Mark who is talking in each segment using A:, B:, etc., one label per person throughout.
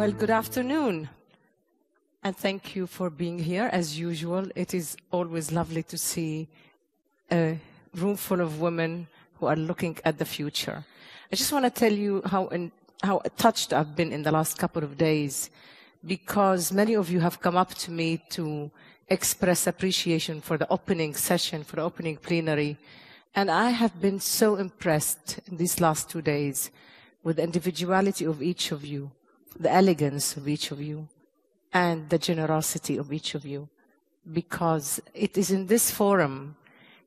A: Well, good afternoon, and thank you for being here. As usual, it is always lovely to see a room full of women who are looking at the future. I just want to tell you how touched I've been in the last couple of days, because many of you have come up to me to express appreciation for the opening session, for the opening plenary, and I have been so impressed in these last 2 days with the individuality of each of you, the elegance of each of you, and the generosity of each of you, because it is in this forum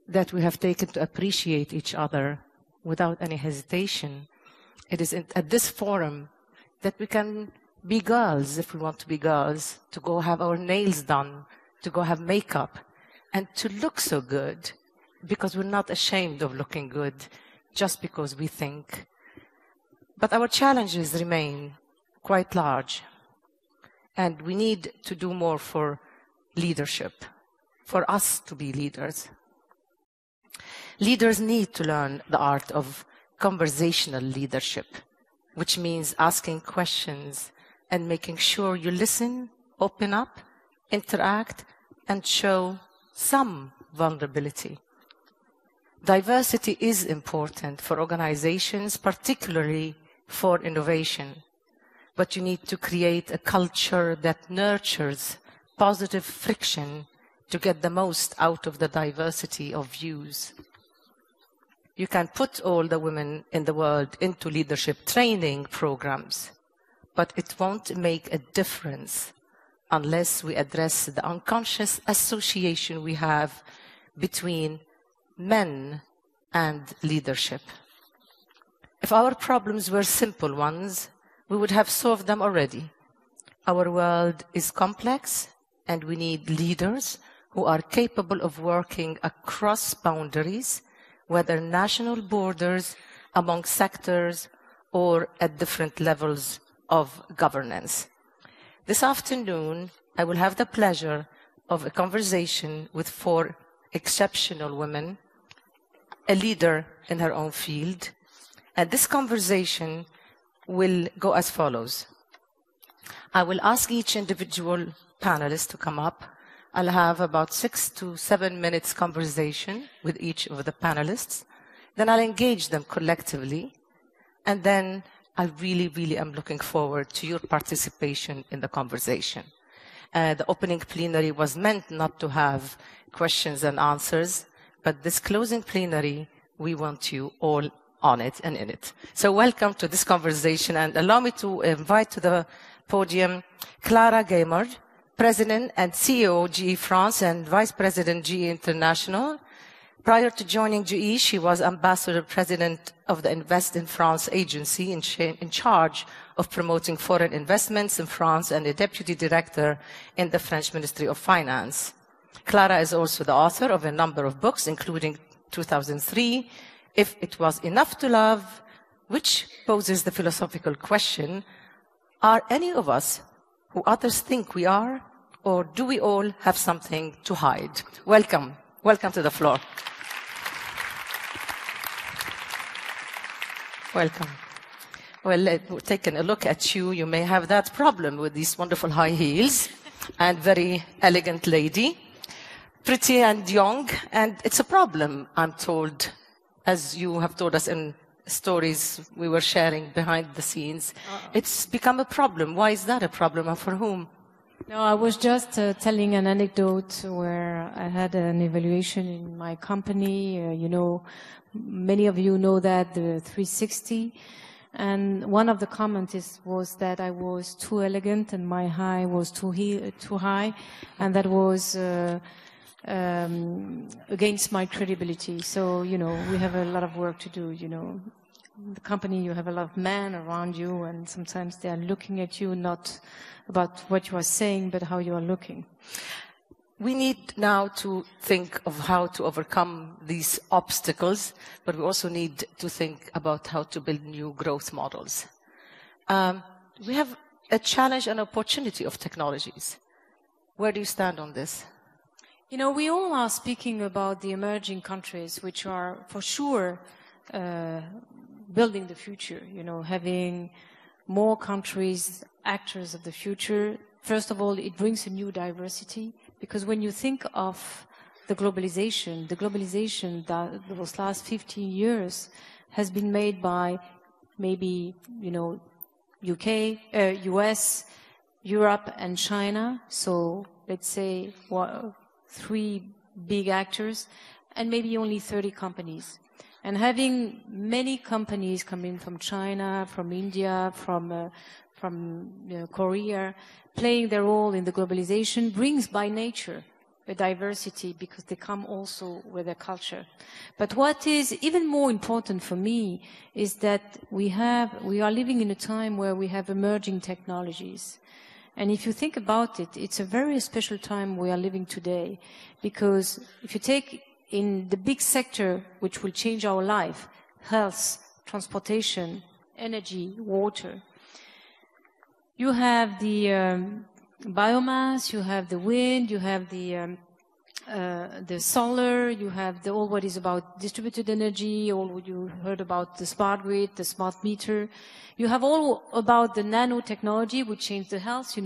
A: that we have taken to appreciate each other without any hesitation. It is at this forum that we can be girls if we want to be girls, to go have our nails done, to go have makeup, and to look so good, because we're not ashamed of looking good just because we think. But our challenges remain quite large, and we need to do more for leadership, for us to be leaders. Leaders need to learn the art of conversational leadership, which means asking questions and making sure you listen, open up, interact, and show some vulnerability. Diversity is important for organizations, particularly for innovation. But you need to create a culture that nurtures positive friction to get the most out of the diversity of views. You can put all the women in the world into leadership training programs, but it won't make a difference unless we address the unconscious association we have between men and leadership. If our problems were simple ones, we would have solved them already. Our world is complex, and we need leaders who are capable of working across boundaries, whether national borders, among sectors, or at different levels of governance. This afternoon, I will have the pleasure of a conversation with 4 exceptional women, a leader in her own field, and this conversation will go as follows. I will ask each individual panelist to come up. I'll have about 6 to 7 minutes conversation with each of the panelists. Then I'll engage them collectively. And then I really am looking forward to your participation in the conversation. The opening plenary was meant not to have questions and answers, but this closing plenary, we want you all on it and in it. So welcome to this conversation, and allow me to invite to the podium Clara Gaymard, President and CEO GE France and Vice President GE International. Prior to joining GE, she was Ambassador President of the Invest in France agency in charge of promoting foreign investments in France, and a Deputy Director in the French Ministry of Finance. Clara is also the author of a number of books, including 2003, If It Was Enough to Love, which poses the philosophical question, are any of us who others think we are, or do we all have something to hide? Welcome. Welcome to the floor. Welcome. Well, taking a look at you, you may have that problem with these wonderful high heels and very elegant lady, pretty and young, and it's a problem, I'm told, as you have told us in stories we were sharing behind the scenes. It's become a problem. Why is that a problem, and for whom?
B: No, I was just telling an anecdote where I had an evaluation in my company. Many of you know that, the 360. And one of the comments was that I was too elegant and my high was too high, and that was against my credibility. So, we have a lot of work to do, The company, you have a lot of men around you, and sometimes they are looking at you, not about what you are saying, but how you are looking.
A: We need now to think of how to overcome these obstacles, but we also need to think about how to build new growth models. We have a challenge and opportunity of technologies. Where do you stand on this?
B: We all are speaking about the emerging countries, which are for sure building the future, having more countries, actors of the future. First of all, it brings a new diversity, because when you think of the globalization that those last 15 years has been made by maybe, UK, US, Europe and China. So let's say 3 big actors and maybe only 30 companies. And having many companies coming from China, from India, from Korea, playing their role in the globalization brings by nature a diversity, because they come also with their culture. But what is even more important for me is that we are living in a time where we have emerging technologies. And if you think about it, it's a very special time we are living today, because if you take in the big sector which will change our life, health, transportation, energy, water, you have the biomass, you have the wind, you have the solar, you have all what is about distributed energy, all what you heard about the smart grid, the smart meter. You have all about the nanotechnology, which change the health. We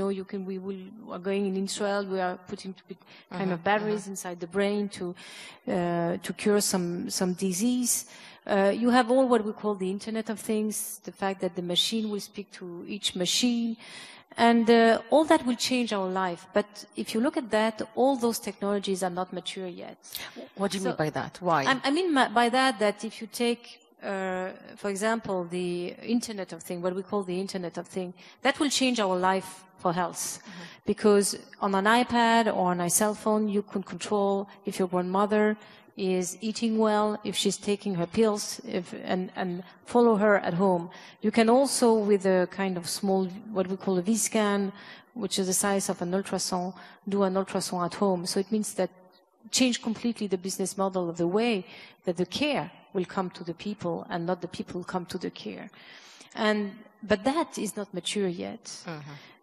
B: are going in Israel, we are putting kind of batteries inside the brain to cure some disease. You have all what we call the Internet of Things, the fact that the machine will speak to each machine. And all that will change our life. But if you look at that, all those technologies are not mature yet.
A: What do you mean by that? Why?
B: I mean by that if you take, for example, the Internet of Things, what we call the Internet of Things, that will change our life for health. Because on an iPad or on a cell phone, you can control if your grandmother is eating well, if she's taking her pills, and follow her at home. You can also, with a kind of small, what we call a V-scan, which is the size of an ultrasound, do an ultrasound at home. So it means that change completely the business model of the way that the care will come to the people and not the people come to the care. But that is not mature yet.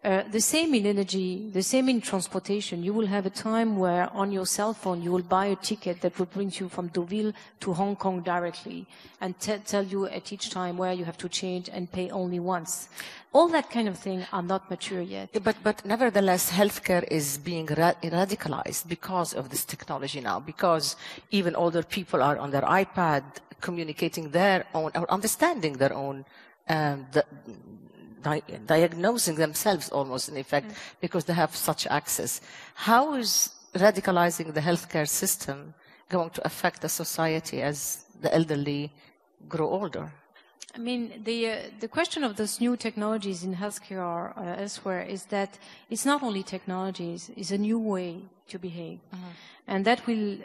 B: The same in energy, the same in transportation. You will have a time where on your cell phone you will buy a ticket that will bring you from Deauville to Hong Kong directly and tell you at each time where you have to change and pay only once. All that kind of thing are not mature yet.
A: But nevertheless, healthcare is being radicalized because of this technology now, because even older people are on their iPad communicating their own, or understanding their own, diagnosing themselves almost, in effect, because they have such access. How is radicalizing the healthcare system going to affect the society as the elderly grow older?
B: I mean, the question of those new technologies in healthcare or elsewhere is that it's not only technologies, it's a new way to behave. And that will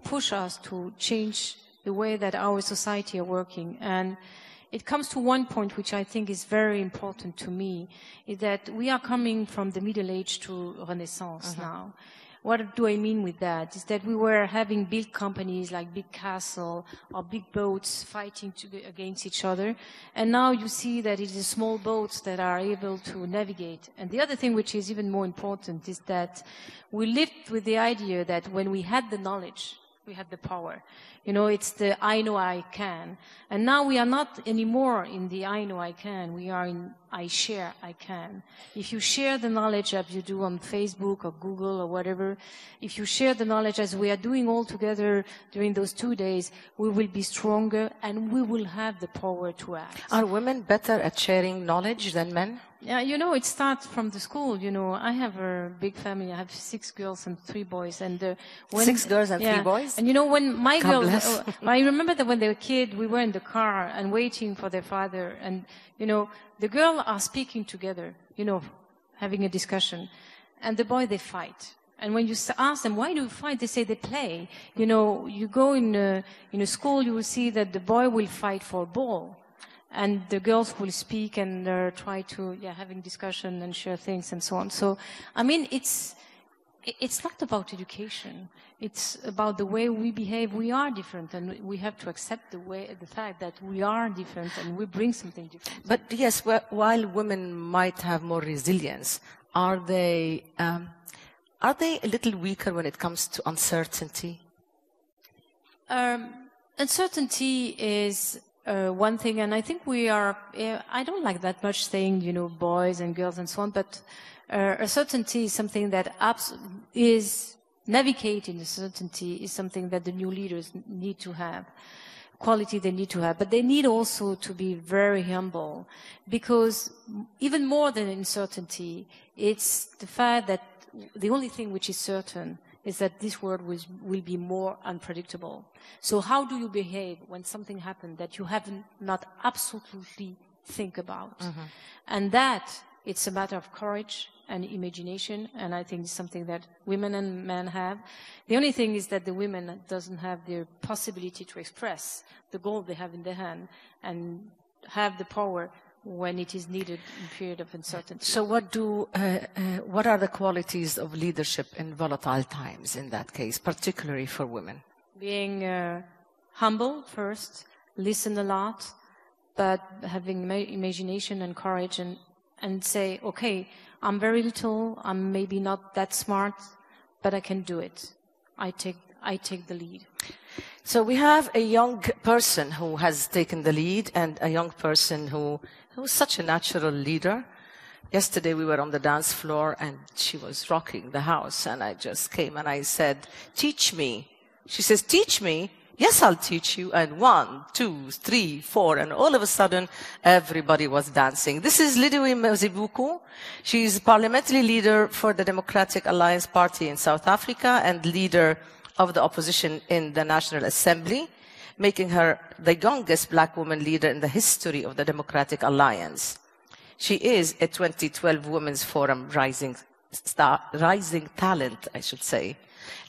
B: push us to change the way that our society are working. And it comes to one point which I think is very important to me, is that we are coming from the Middle Age to Renaissance now. What do I mean with that? Is that we were having big companies like big castle or big boats fighting against each other. And now you see that it is small boats that are able to navigate. And the other thing which is even more important is that we lived with the idea that when we had the knowledge, we had the power. It's the I know I can. And now we are not anymore in the I know I can. We are in I share I can. If you share the knowledge as you do on Facebook or Google or whatever, if you share the knowledge as we are doing all together during those 2 days, we will be stronger and we will have the power to act.
A: Are women better at sharing knowledge than men?
B: Yeah, it starts from the school. I have a big family. I have 6 girls and 3 boys. And
A: 6 girls and 3 boys?
B: And when my girls, I remember that when they were kids, we were in the car and waiting for their father. And, the girls are speaking together, having a discussion. And the boy, they fight. And when you ask them, why do you fight? They say they play. You go in a school, you will see that the boy will fight for a ball. And the girls will speak and try to, having discussion and share things and so on. So, I mean, it's not about education. It's about the way we behave. We are different, and we have to accept the fact that we are different and we bring something different.
A: But yes, while women might have more resilience, are they a little weaker when it comes to uncertainty?
B: Uncertainty is one thing, and I think we are, I don't like that much saying, you know, boys and girls and so on, but a certainty is something that is navigating the certainty is something that the new leaders need to have, quality they need to have, but they need also to be very humble, because even more than uncertainty, it's the fact that the only thing which is certain is that this world will be more unpredictable. So how do you behave when something happened that you have not absolutely think about? Mm-hmm. And that, it's a matter of courage and imagination, and I think it's something that women and men have. The only thing is that the women doesn't have the possibility to express the goal they have in their hand and have the power when it is needed in period of uncertainty.
A: So what are the qualities of leadership in volatile times in that case, particularly for women?
B: Being humble first, listen a lot, but having imagination and courage and say, okay, I'm very little, I'm maybe not that smart, but I can do it. I take the lead.
A: So we have a young person who has taken the lead and a young person who's such a natural leader. Yesterday we were on the dance floor and she was rocking the house and I just came and I said, teach me. She says, teach me? Yes, I'll teach you. And 1, 2, 3, 4, and all of a sudden, everybody was dancing. This is Lidwi Mzibuku. She's parliamentary leader for the Democratic Alliance Party in South Africa and leader of the opposition in the National Assembly, making her the youngest black woman leader in the history of the Democratic Alliance. She is a 2012 Women's Forum Rising Talent, I should say.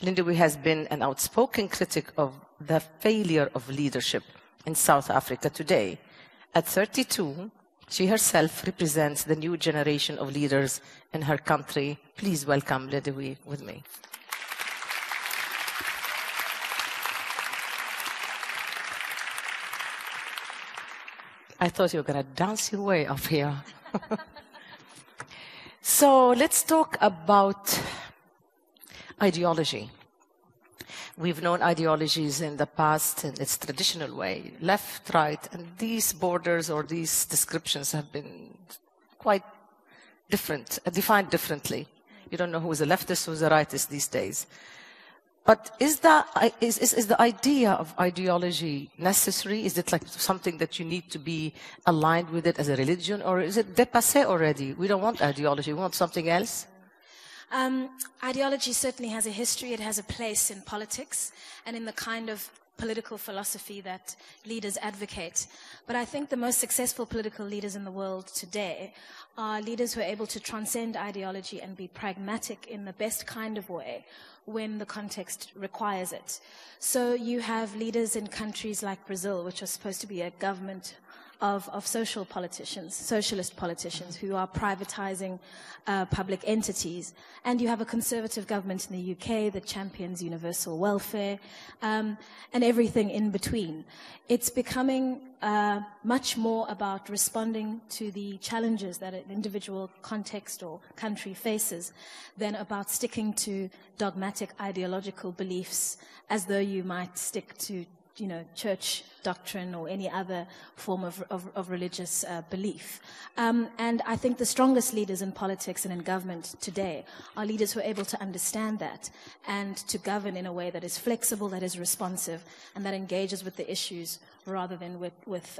A: Lindewe has been an outspoken critic of the failure of leadership in South Africa today. At 32, she herself represents the new generation of leaders in her country. Please welcome Lindewe with me. I thought you were going to dance your way up here. So let's talk about ideology. We've known ideologies in the past in its traditional way, left, right, and these borders or these descriptions have been quite different, defined differently. You don't know who's a leftist, who's a rightist these days. But is the idea of ideology necessary? Is it like something that you need to be aligned with it as a religion? Or is it dépassé already? We don't want ideology, we want something else?
C: Ideology certainly has a history. It has a place in politics and in the kind of political philosophy that leaders advocate. But I think the most successful political leaders in the world today are leaders who are able to transcend ideology and be pragmatic in the best kind of way when the context requires it. So you have leaders in countries like Brazil, which are supposed to be a government of social politicians, socialist politicians who are privatizing public entities. And you have a conservative government in the UK that champions universal welfare and everything in between. It's becoming much more about responding to the challenges that an individual context or country faces than about sticking to dogmatic ideological beliefs as though you might stick to church doctrine or any other form of religious belief. And I think the strongest leaders in politics and in government today are leaders who are able to understand that and to govern in a way that is flexible, that is responsive, and that engages with the issues rather than with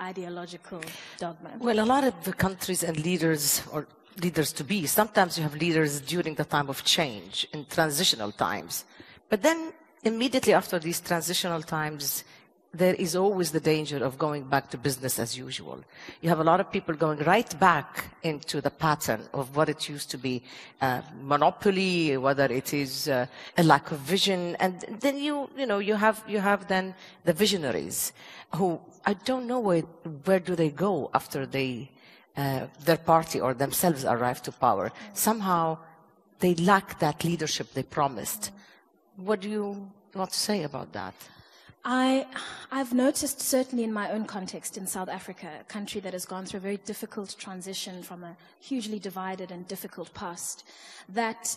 C: ideological dogma.
A: Well, a lot of the countries and leaders, or leaders to be, sometimes you have leaders during the time of change, in transitional times. But then immediately after these transitional times, there is always the danger of going back to business as usual. You have a lot of people going right back into the pattern of what it used to be, monopoly, whether it is a lack of vision, and then you have then the visionaries who I don't know where do they go after their party or themselves arrive to power. Somehow they lack that leadership they promised. What do you want to say about that?
C: I've noticed, certainly in my own context in South Africa, a country that has gone through a very difficult transition from a hugely divided and difficult past, that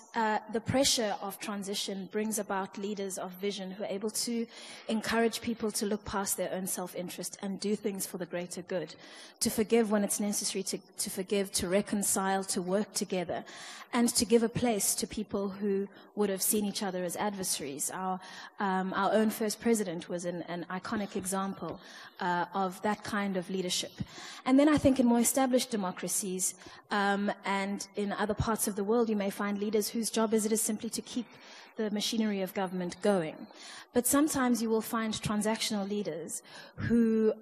C: the pressure of transition brings about leaders of vision who are able to encourage people to look past their own self-interest and do things for the greater good, to forgive when it's necessary, to forgive, to reconcile, to work together, and to give a place to people who would have seen each other as adversaries. Our own first president was an iconic example of that kind of leadership. And then I think in more established democracies and in other parts of the world, you may find leaders whose job is simply to keep the machinery of government going. But sometimes you will find transactional leaders who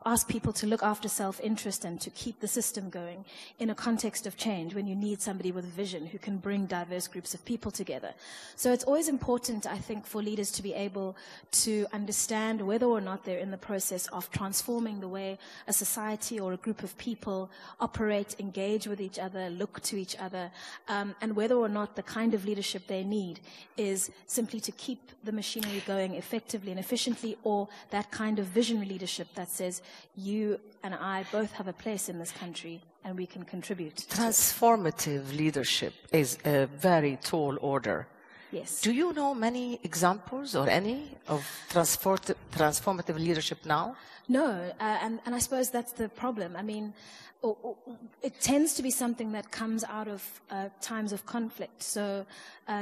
C: ask people to look after self-interest and to keep the system going in a context of change when you need somebody with vision who can bring diverse groups of people together. So it's always important, I think, for leaders to be able to understand whether or not they're in the process of transforming the way a society or a group of people operate, engage with each other, look to each other, and whether or not the kind of leadership they need is simply to keep the machinery going effectively and efficiently, or that kind of visionary leadership that says, you and I both have a place in this country and we can contribute.
A: Transformative leadership is a very tall order.
C: Yes.
A: Do you know many examples or any of transformative leadership now?
C: No, and I suppose that's the problem. I mean, it tends to be something that comes out of times of conflict. So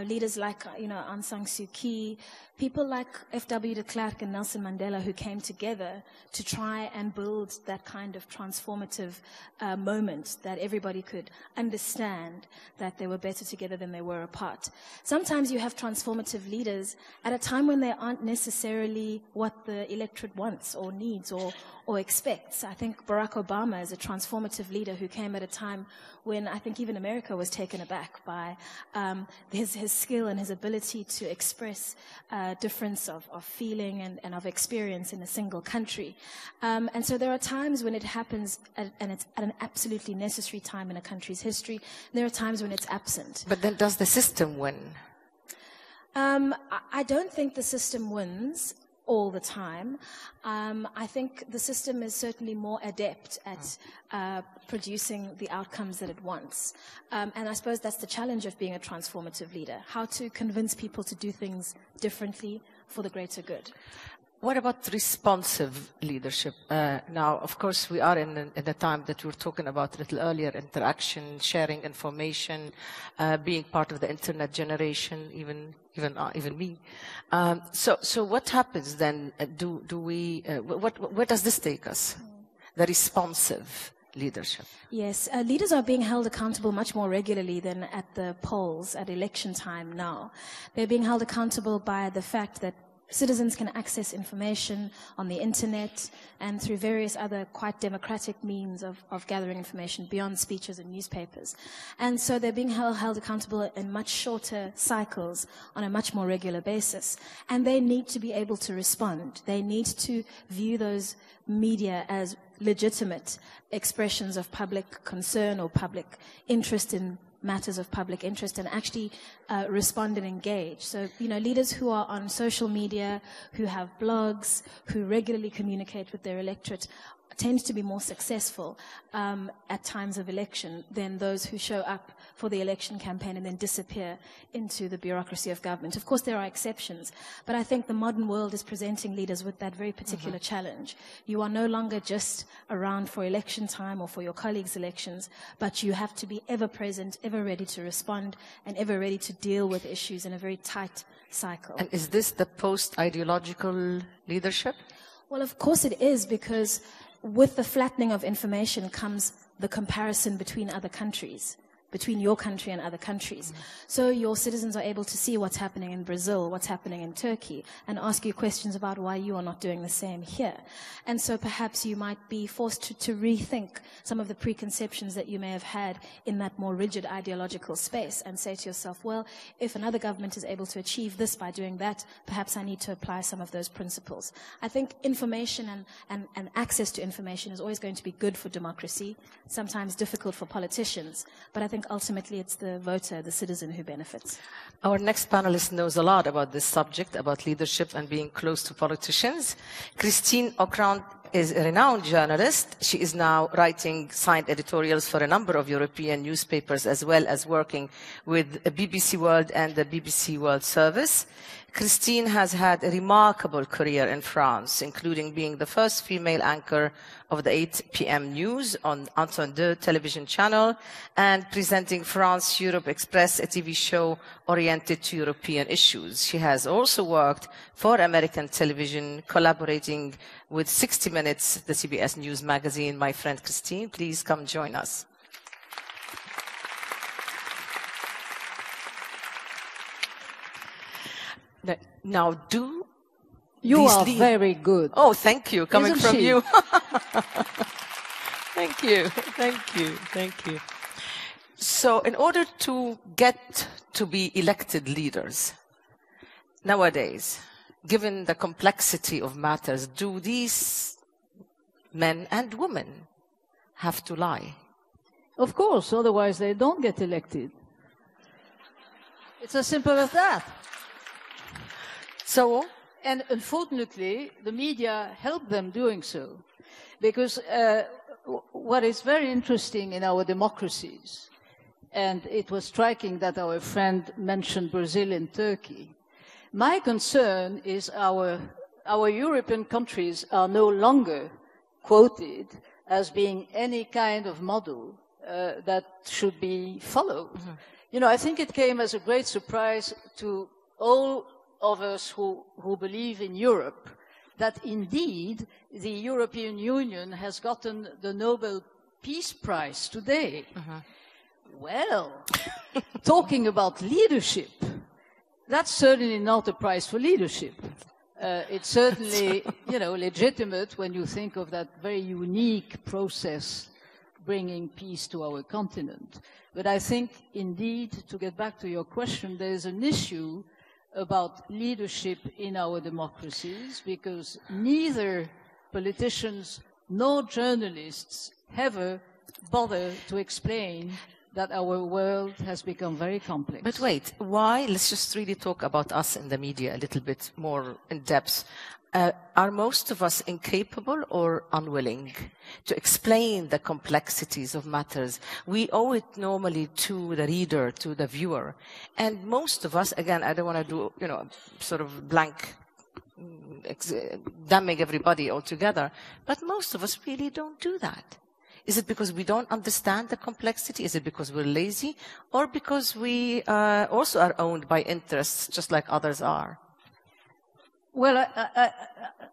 C: leaders like, Aung San Suu Kyi, people like F.W. de Klerk and Nelson Mandela, who came together to try and build that kind of transformative moment that everybody could understand that they were better together than they were apart. Sometimes you have transformative leaders at a time when they aren't necessarily what the electorate wants or needs or expects. I think Barack Obama is a transformative leader who came at a time when I think even America was taken aback by his skill and his ability to express difference of feeling and of experience in a single country. And so there are times when it happens, and it's at an absolutely necessary time in a country's history. There are times when it's absent.
A: But then does the system win?
C: I don't think the system wins all the time. I think the system is certainly more adept at producing the outcomes that it wants. And I suppose that's the challenge of being a transformative leader, how to convince people to do things differently for the greater good.
A: What about responsive leadership? Now, of course, we are in the time that we were talking about a little earlier, interaction, sharing information, being part of the internet generation, even me. So what happens then? Where does this take us? The responsive leadership.
C: Yes, leaders are being held accountable much more regularly than at the polls at election time now. They're being held accountable by the fact that citizens can access information on the internet and through various other quite democratic means of gathering information beyond speeches and newspapers. And so they're being held accountable in much shorter cycles on a much more regular basis. And they need to be able to respond. They need to view those media as legitimate expressions of public concern or public interest in matters of public interest and actually respond and engage. So, leaders who are on social media, who have blogs, who regularly communicate with their electorate tend to be more successful at times of election than those who show up for the election campaign and then disappear into the bureaucracy of government. Of course, there are exceptions, but I think the modern world is presenting leaders with that very particular challenge. You are no longer just around for election time or for your colleagues' elections, but you have to be ever present, ever ready to respond, and ever ready to deal with issues in a very tight cycle.
A: And is this the post-ideological leadership?
C: Well, of course it is, because with the flattening of information comes the comparison between other countries, between your country and other countries. So your citizens are able to see what's happening in Brazil, what's happening in Turkey, and ask you questions about why you are not doing the same here. And so perhaps you might be forced to rethink some of the preconceptions that you may have had in that more rigid ideological space and say to yourself, well, if another government is able to achieve this by doing that, perhaps I need to apply some of those principles. I think information and access to information is always going to be good for democracy, sometimes difficult for politicians, but I think think ultimately it's the voter, the citizen who benefits.
A: Our next panelist knows a lot about this subject, about leadership and being close to politicians. Christine Ockrent is a renowned journalist. She is now writing signed editorials for a number of European newspapers, as well as working with BBC World and the BBC World Service. Christine has had a remarkable career in France, including being the first female anchor of the 8 p.m. news on Antenne 2 television channel and presenting France Europe Express, a TV show oriented to European issues. She has also worked for American television, collaborating with 60 Minutes, the CBS News magazine. My friend Christine, please come join us. Now, do
D: you are very good.
A: Oh, thank you. Coming
D: Isn't
A: from
D: she?
A: you. Thank you. Thank you. Thank you. So, in order to get to be elected leaders, nowadays, given the complexity of matters, do these men and women have to lie?
D: Of course, otherwise they don't get elected. It's as simple as that.
A: So,
D: and unfortunately, the media help them doing so. Because what is very interesting in our democracies, and it was striking that our friend mentioned Brazil and Turkey, my concern is our European countries are no longer quoted as being any kind of model that should be followed. Mm-hmm. You know, I think it came as a great surprise to all of us who believe in Europe that indeed the European Union has gotten the Nobel Peace Prize today. Mm-hmm. Well, talking about leadership, that's certainly not a prize for leadership. It's certainly, you know, legitimate when you think of that very unique process bringing peace to our continent. But I think, indeed, to get back to your question, there is an issue about leadership in our democracies, because neither politicians nor journalists ever bother to explain that our world has become very complex.
A: But wait, why? Let's just really talk about us in the media a little bit more in depth. Are most of us incapable or unwilling to explain the complexities of matters? We owe it normally to the reader, to the viewer. And most of us, again, I don't want to do, you know, sort of blank damning everybody altogether, but most of us really don't do that. Is it because we don't understand the complexity? Is it because we're lazy? Or because we also are owned by interests just like others are?
D: Well,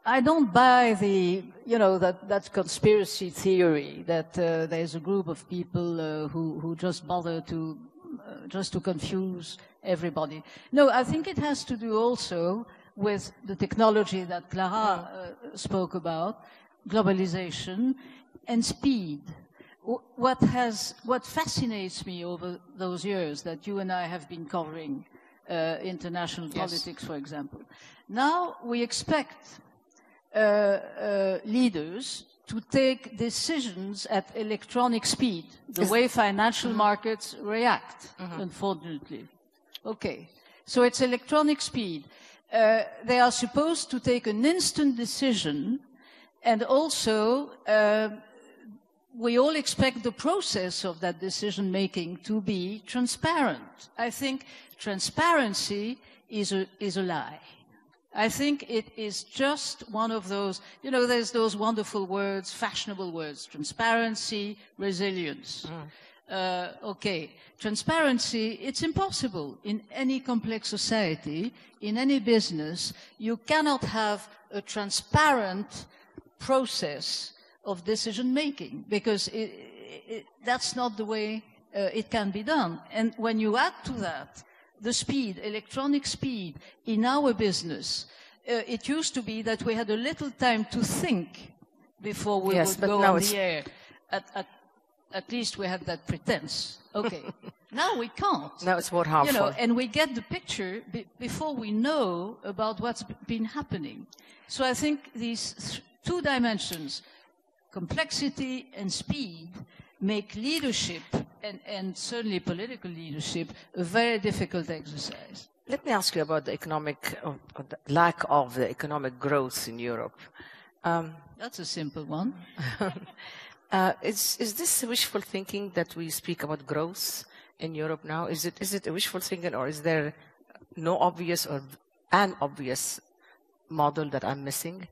D: I don't buy the, you know, that conspiracy theory that there's a group of people who just bother to just to confuse everybody. No, I think it has to do also with the technology that Clara spoke about, globalization and speed. What fascinates me over those years that you and I have been covering international politics, for example. Now we expect leaders to take decisions at electronic speed, the way financial markets react, unfortunately. Okay, so it's electronic speed. They are supposed to take an instant decision, and also we all expect the process of that decision-making to be transparent. I think transparency is a lie. I think it is just one of those, you know, there's those wonderful words, fashionable words, transparency, resilience. Okay, transparency, it's impossible in any complex society, in any business. You cannot have a transparent process of decision-making because that's not the way it can be done. And when you add to that the speed, electronic speed in our business, it used to be that we had a little time to think before we would go on the air. At least we had that pretense. Okay. Now we can't.
A: Now it's more harmful.
D: You know, and we get the picture before we know about what's been happening. So I think these two dimensions, complexity and speed, make leadership and certainly political leadership, a very difficult exercise.
A: Let me ask you about the economic, or the lack of the economic growth in Europe.
D: That's a simple one.
A: Is this wishful thinking that we speak about growth in Europe now? Is it a wishful thinking, or is there no obvious or an obvious model that I'm missing?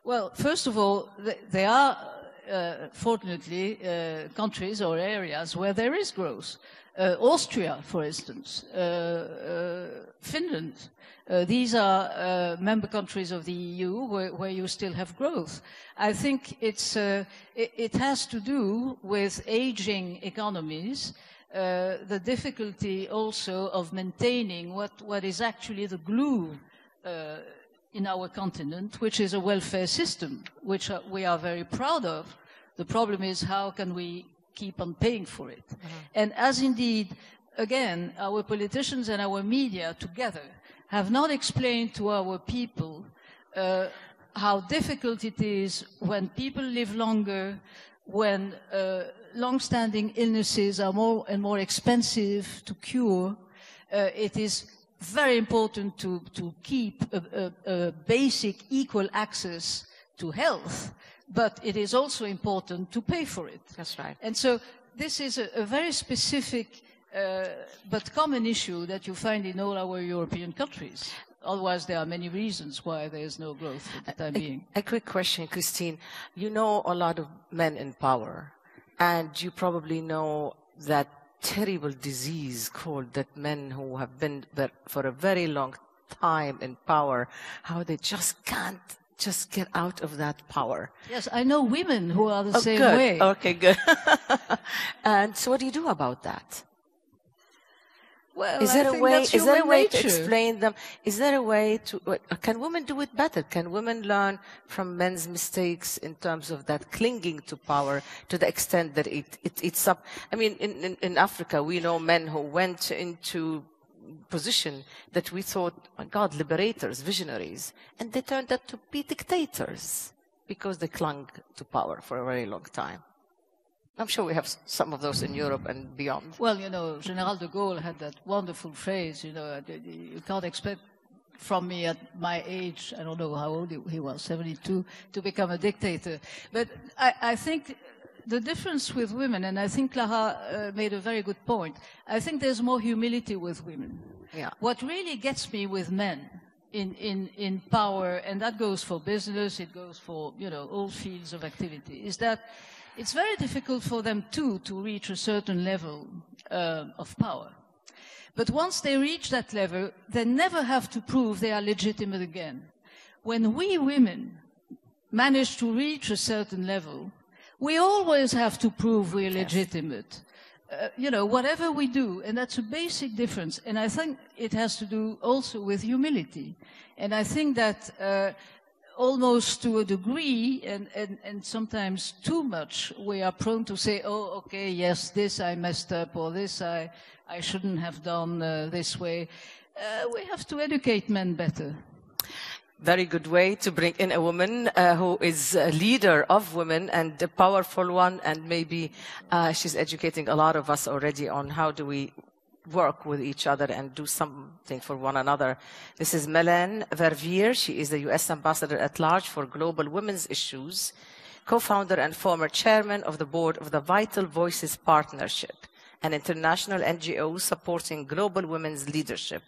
D: Well, first of all, there are, fortunately, countries or areas where there is growth. Austria, for instance, Finland. These are member countries of the EU where you still have growth. I think it has to do with aging economies, the difficulty also of maintaining what is actually the glue in our continent, which is a welfare system, which we are very proud of. The problem is, how can we keep on paying for it? And as indeed, again, our politicians and our media together have not explained to our people how difficult it is when people live longer, when long-standing illnesses are more and more expensive to cure. It is very important to keep a basic equal access to health, but it is also important to pay for it.
A: That's right.
D: And so this is a very specific but common issue that you find in all our European countries. Otherwise, there are many reasons why there is no growth for the time being.
A: A quick question, Christine. You know a lot of men in power, and you probably know that terrible disease called that men who have been there for a very long time in power, how they just can't just get out of that power.
D: Yes, I know women who are the same
A: good.
D: way.
A: Okay, good. And so what do you do about that?
D: Well,
A: Is there a way? Is there a way to
D: nature.
A: explain them? Is there a way to? Can women do it better? Can women learn from men's mistakes in terms of that clinging to power to the extent that it eats up? I mean, in Africa, we know men who went into position that we thought, my God, liberators, visionaries, and they turned out to be dictators because they clung to power for a very long time. I'm sure we have some of those in Europe and beyond.
D: Well, you know, General de Gaulle had that wonderful phrase, you know, you can't expect from me at my age, I don't know how old he was, 72, to become a dictator. But I think the difference with women, and I think Clara made a very good point, I think there's more humility with women.
A: Yeah.
D: What really gets me with men in power, and that goes for business, it goes for, you know, all fields of activity, is that it's very difficult for them too to reach a certain level of power. But once they reach that level, they never have to prove they are legitimate again. When we women manage to reach a certain level, we always have to prove we're legitimate. You know, whatever we do, and that's a basic difference. And I think it has to do also with humility. And I think that almost to a degree, and sometimes too much, we are prone to say, oh, okay, yes, this I messed up, or this I shouldn't have done this way. We have to educate men better.
A: Very good way to bring in a woman who is a leader of women and a powerful one, and maybe she's educating a lot of us already on how do we work with each other and do something for one another. This is Mélène Verveer. She is the U.S. Ambassador at Large for Global Women's Issues, co-founder and former chairman of the board of the Vital Voices Partnership, an international NGO supporting global women's leadership,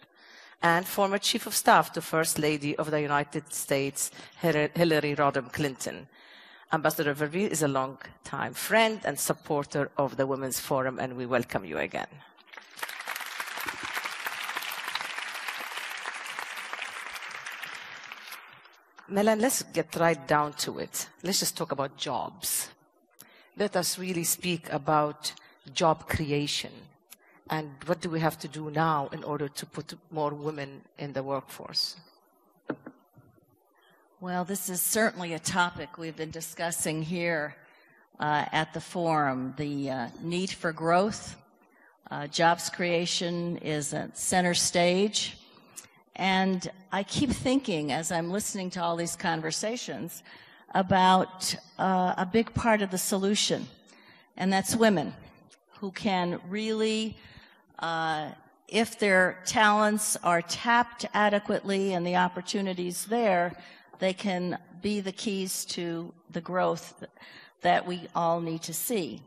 A: and former chief of staff to First Lady of the United States, Hillary Rodham Clinton. Ambassador Verveer is a long-time friend and supporter of the Women's Forum, and we welcome you again. Mélène, let's get right down to it. Let's just talk about jobs. Let us really speak about job creation. And what do we have to do now in order to put more women in the workforce?
E: Well, this is certainly a topic we've been discussing here at the forum. The need for growth, jobs creation is at center stage. And I keep thinking, as I'm listening to all these conversations, about a big part of the solution, and that's women who can really, if their talents are tapped adequately and the opportunities there, they can be the keys to the growth that we all need to see.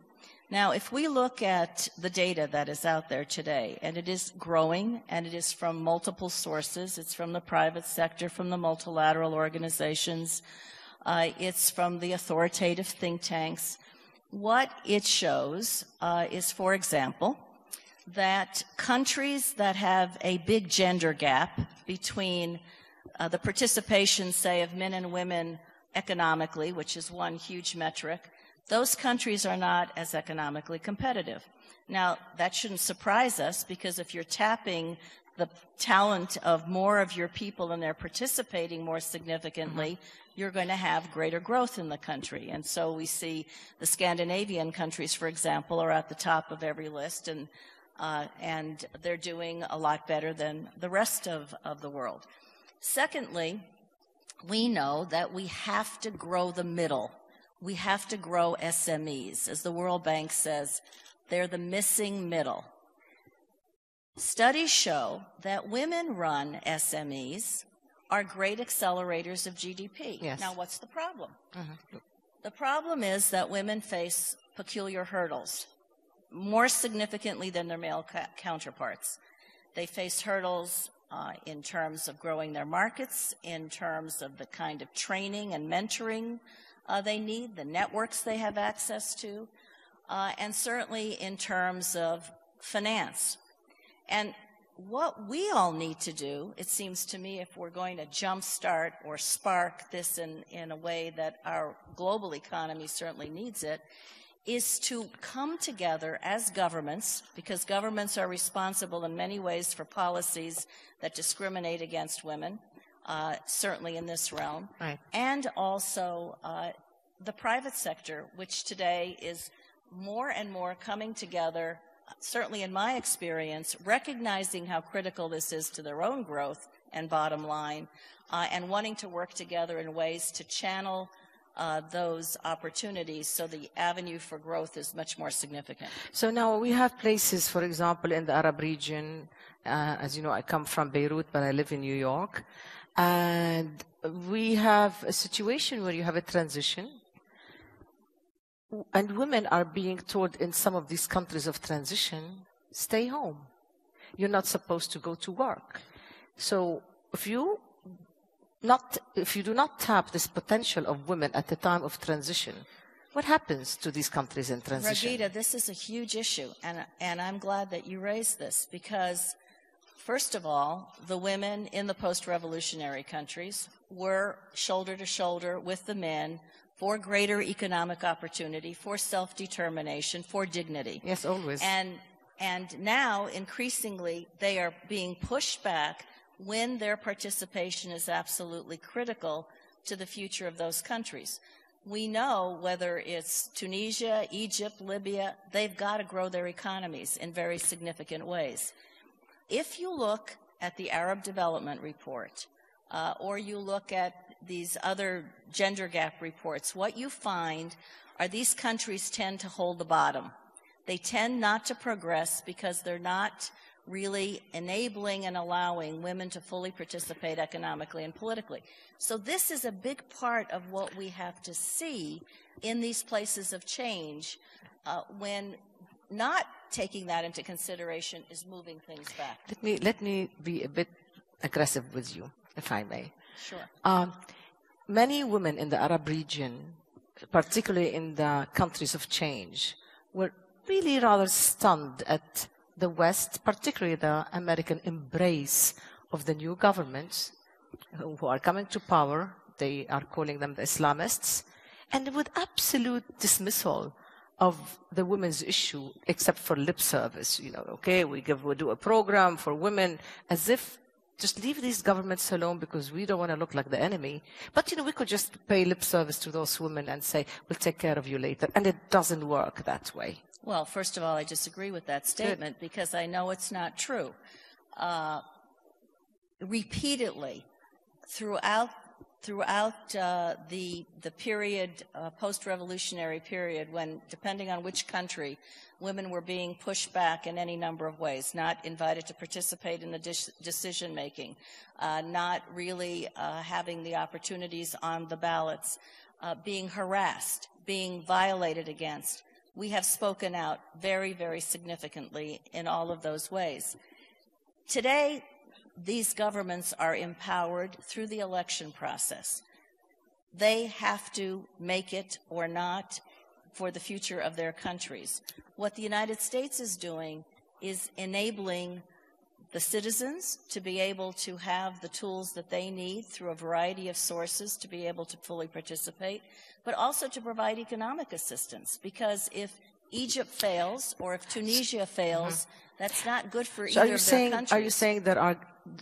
E: Now, if we look at the data that is out there today, and it is growing, and it is from multiple sources, it's from the private sector, from the multilateral organizations, it's from the authoritative think tanks. What it shows is, for example, that countries that have a big gender gap between the participation, say, of men and women economically, which is one huge metric, those countries are not as economically competitive. Now, that shouldn't surprise us, because if you're tapping the talent of more of your people and they're participating more significantly, you're going to have greater growth in the country. And so we see the Scandinavian countries, for example, are at the top of every list, and they're doing a lot better than the rest of the world. Secondly, we know that we have to grow the middle. We have to grow SMEs. As the World Bank says, they're the missing middle. Studies show that women-run SMEs are great accelerators of GDP.
A: Yes.
E: Now, what's the problem? The problem is that women face peculiar hurdles, more significantly than their male counterparts. They face hurdles in terms of growing their markets, in terms of the kind of training and mentoring they need, the networks they have access to, and certainly in terms of finance. And what we all need to do, it seems to me, if we're going to jumpstart or spark this in a way that our global economy certainly needs it, is to come together as governments, because governments are responsible in many ways for policies that discriminate against women, certainly in this realm,
A: Right.
E: and also the private sector, which today is more and more coming together, certainly in my experience, recognizing how critical this is to their own growth and bottom line, and wanting to work together in ways to channel those opportunities so the avenue for growth is much more significant.
A: So now we have places, for example, in the Arab region. As you know, I come from Beirut, but I live in New York. And we have a situation where you have a transition. And women are being told in some of these countries of transition, stay home. You're not supposed to go to work. So if you do not tap this potential of women at the time of transition, what happens to these countries in transition?
E: Ragita, this is a huge issue, and I'm glad that you raised this, because first of all, the women in the post-revolutionary countries were shoulder to shoulder with the men for greater economic opportunity, for self-determination, for dignity.
A: Yes, always.
E: And now, increasingly, they are being pushed back when their participation is absolutely critical to the future of those countries. We know, whether it's Tunisia, Egypt, Libya, they've got to grow their economies in very significant ways. If you look at the Arab Development Report, or you look at these other gender gap reports, what you find are these countries tend to hold the bottom. They tend not to progress because they're not really enabling and allowing women to fully participate economically and politically. So this is a big part of what we have to see in these places of change, when not taking that into consideration is moving things back.
A: Let me be a bit aggressive with you, if I may.
E: Sure.
A: Many women in the Arab region, particularly in the countries of change, were really rather stunned at the West, particularly the American embrace of the new governments who are coming to power. They are calling them the Islamists, and with absolute dismissal of the women's issue, except for lip service. You know, okay, we do a program for women, as if just leave these governments alone because we don't want to look like the enemy. But, you know, we could just pay lip service to those women and say, we'll take care of you later. And it doesn't work that way.
E: Well, first of all, I disagree with that statement because I know it's not true. Repeatedly, throughout throughout the period, post-revolutionary period, when, depending on which country, women were being pushed back in any number of ways, not invited to participate in the decision-making, not really having the opportunities on the ballots, being harassed, being violated against. We have spoken out very, very significantly in all of those ways. Today, these governments are empowered through the election process. They have to make it or not for the future of their countries. What the United States is doing is enabling the citizens to be able to have the tools that they need through a variety of sources to be able to fully participate, but also to provide economic assistance. Because if Egypt fails or if Tunisia fails, that's not good for either of their countries.
A: Are you saying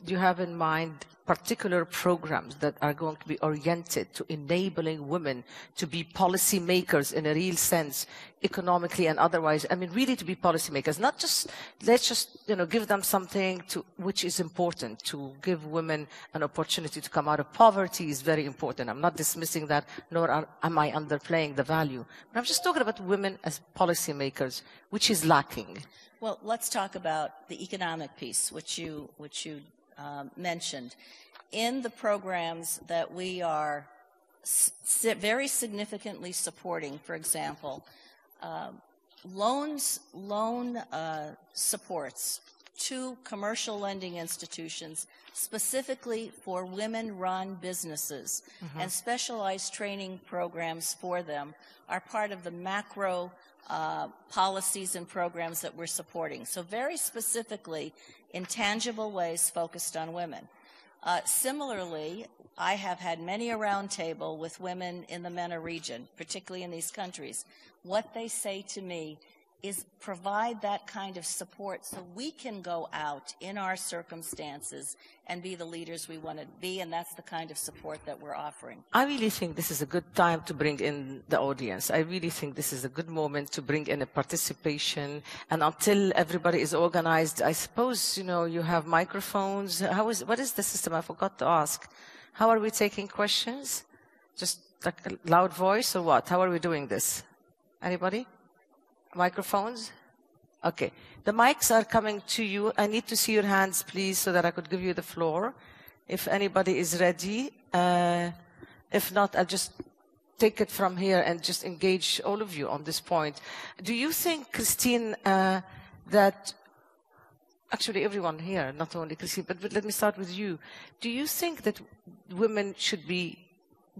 A: do you have in mind particular programs that are going to be oriented to enabling women to be policymakers in a real sense, economically and otherwise? I mean, really to be policymakers, not just, let's just, give them something which is important. To give women an opportunity to come out of poverty is very important. I'm not dismissing that, nor am I underplaying the value. But I'm just talking about women as policymakers, which is lacking.
E: Well, let's talk about the economic piece, which you mentioned. In the programs that we are very significantly supporting, for example, loan supports to commercial lending institutions specifically for women-run businesses and specialized training programs for them are part of the macro policies and programs that we're supporting. So very specifically, in tangible ways focused on women. Similarly, I have had many a round table with women in the MENA region, particularly in these countries. What they say to me is provide that kind of support so we can go out in our circumstances and be the leaders we want to be, and that's the kind of support that we're offering.
A: I really think this is a good time to bring in the audience. I really think this is a good moment to bring in a participation, and until everybody is organized, I suppose, you have microphones. What is the system? I forgot to ask. How are we taking questions? Just like a loud voice or what? How are we doing this? Anybody? Microphones? Okay. The mics are coming to you. I need to see your hands, please, so that I could give you the floor. If anybody is ready. If not, I'll just take it from here and just engage all of you on this point. Do you think, Christine, that actually everyone here, not only Christine, but let me start with you. Do you think that women should be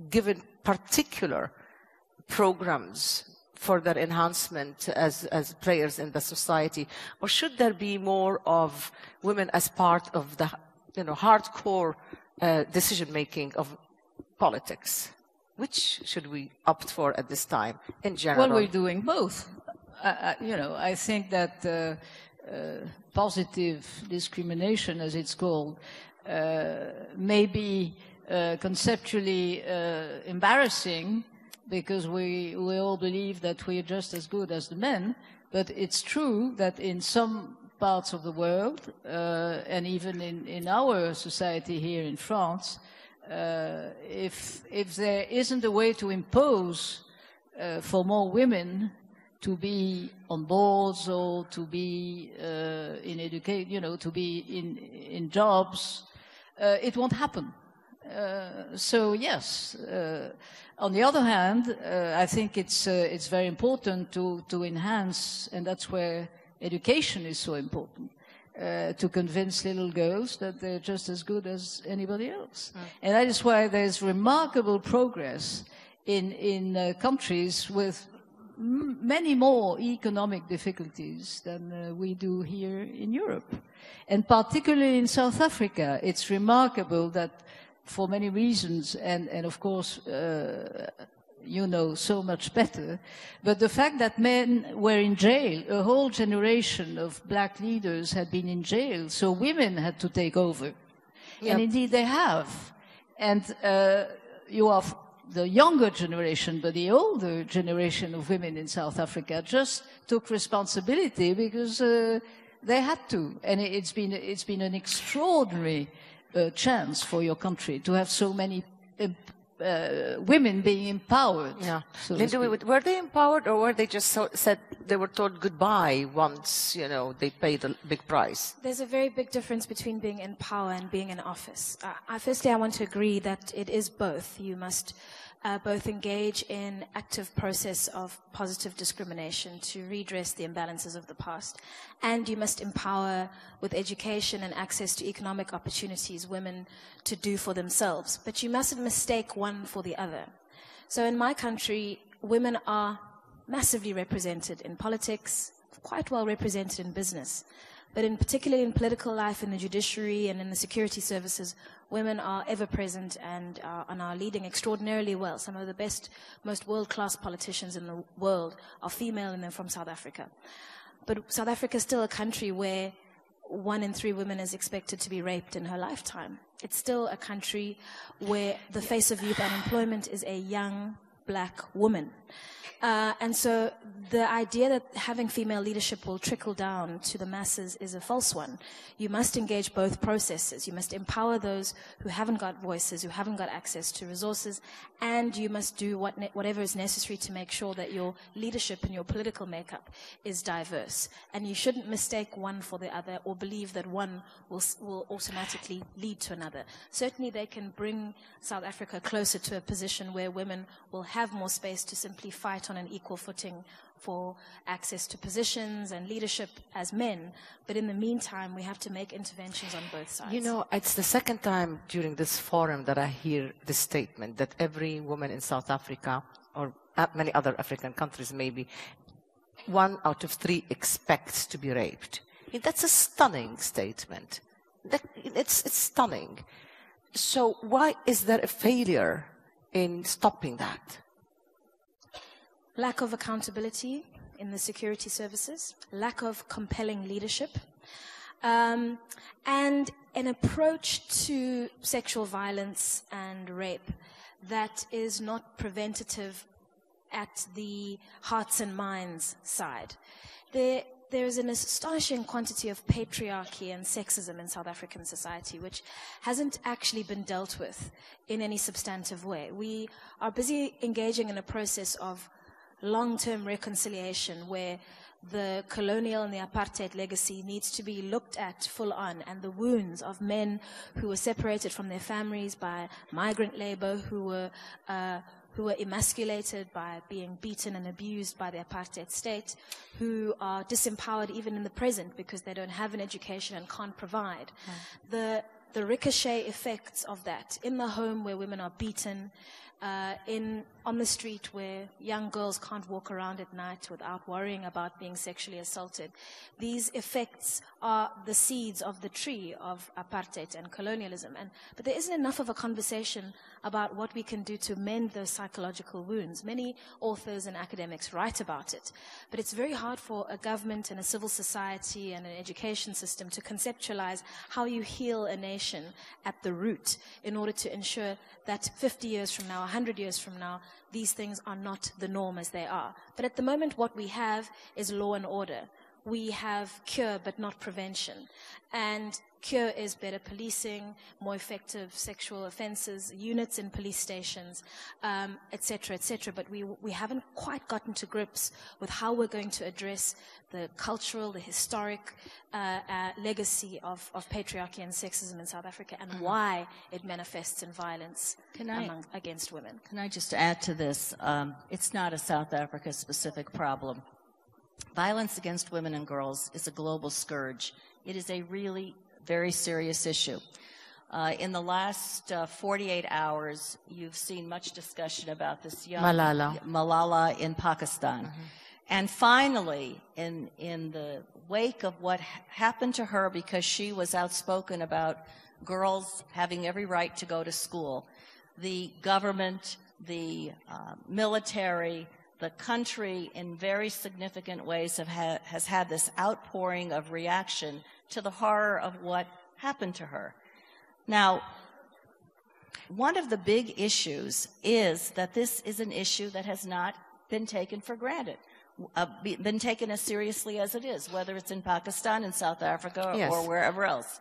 A: given particular programs for their enhancement as players in the society? Or should there be more of women as part of the hardcore decision-making of politics? Which should we opt for at this time, in general?
D: Well, we're doing both. I think that positive discrimination, as it's called, may be conceptually embarrassing, because we all believe that we're just as good as the men. But it's true that in some parts of the world, and even in our society here in France, if there isn't a way to impose for more women to be on boards or to be in education, to be in jobs, it won't happen. So yes. On the other hand, I think it's very important to enhance, and that's where education is so important, to convince little girls that they're just as good as anybody else. And that is why there's remarkable progress in countries with many more economic difficulties than we do here in Europe. And particularly in South Africa, it's remarkable that for many reasons, and of course, you know so much better, but the fact that men were in jail, a whole generation of black leaders had been in jail, so women had to take over. Yep. And indeed they have. And you have the younger generation, but the older generation of women in South Africa just took responsibility because they had to. And it's been an extraordinary chance for your country to have so many women being empowered.
A: Yeah.
D: So to
A: Linda,
D: speak.
A: were they empowered, or were they just said they were told goodbye once, you know, they paid a big price?
C: There's a very big difference between being in power and being in office. Firstly, I want to agree that it is both. You must both engage in active process of positive discrimination to redress the imbalances of the past, and you must empower with education and access to economic opportunities women to do for themselves. But you mustn't mistake one for the other. So in my country, women are massively represented in politics, quite well represented in business. But particularly in political life, in the judiciary and in the security services, women are ever present and are leading extraordinarily well. Some of the best, most world-class politicians in the world are female, and they're from South Africa. But South Africa is still a country where 1 in 3 women is expected to be raped in her lifetime. It's still a country where the face of youth unemployment is a young black woman. And so the idea that having female leadership will trickle down to the masses is a false one. You must engage both processes. You must empower those who haven't got voices, who haven't got access to resources, and you must do whatever is necessary to make sure that your leadership and your political makeup is diverse. And you shouldn't mistake one for the other or believe that one will automatically lead to another. Certainly they can bring South Africa closer to a position where women will have more space to simply fight on an equal footing for access to positions and leadership as men. But in the meantime, we have to make interventions on both sides.
A: You know, it's the second time during this forum that I hear this statement that every woman in South Africa, or many other African countries maybe, 1 out of 3 expects to be raped. That's a stunning statement. It's stunning. So why is there a failure in stopping that?
C: Lack of accountability in the security services, lack of compelling leadership, and an approach to sexual violence and rape that is not preventative at the hearts and minds side. There is an astonishing quantity of patriarchy and sexism in South African society, which hasn't actually been dealt with in any substantive way. We are busy engaging in a process of long-term reconciliation where the colonial and the apartheid legacy needs to be looked at full on, and the wounds of men who were separated from their families by migrant labor, who were emasculated by being beaten and abused by the apartheid state, who are disempowered even in the present because they don't have an education and can't provide. The ricochet effects of that in the home where women are beaten, on the street where young girls can't walk around at night without worrying about being sexually assaulted. These effects are the seeds of the tree of apartheid and colonialism. But there isn't enough of a conversation about what we can do to mend those psychological wounds. Many authors and academics write about it, but it's very hard for a government and a civil society and an education system to conceptualize how you heal a nation at the root in order to ensure that 50 years from now, 100 years from now, these things are not the norm as they are. But at the moment, what we have is law and order. We have cure, but not prevention. And cure is better policing, more effective sexual offenses, units in police stations, et cetera, et cetera. But we haven't quite gotten to grips with how we're going to address the cultural, the historic legacy of patriarchy and sexism in South Africa and why it manifests in violence against women.
E: Can I just add to this? It's not a South Africa-specific problem. Violence against women and girls is a global scourge. It is a really very serious issue. In the last 48 hours, you've seen much discussion about this young Malala in Pakistan. And finally, in the wake of what happened to her because she was outspoken about girls having every right to go to school, the government, the military, the country in very significant ways has had this outpouring of reaction to the horror of what happened to her. Now, one of the big issues is that this is an issue that has not been taken for granted, been taken as seriously as it is, whether it's in Pakistan, in South Africa, or wherever else.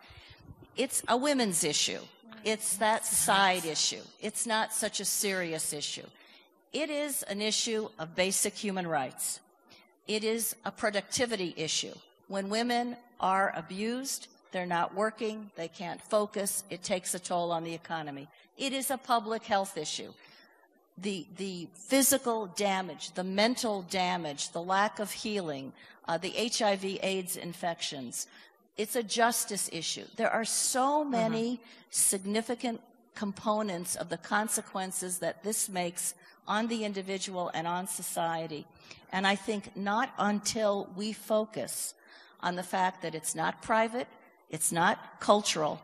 E: It's a women's issue. it's that side issue. It's not such a serious issue. It is an issue of basic human rights. It is a productivity issue. When women are abused, they're not working, they can't focus, it takes a toll on the economy. It is a public health issue. The physical damage, the mental damage, the lack of healing, the HIV/AIDS infections, it's a justice issue. There are so many significant components of the consequences that this makes on the individual and on society. And I think not until we focus on the fact that it's not private, it's not cultural,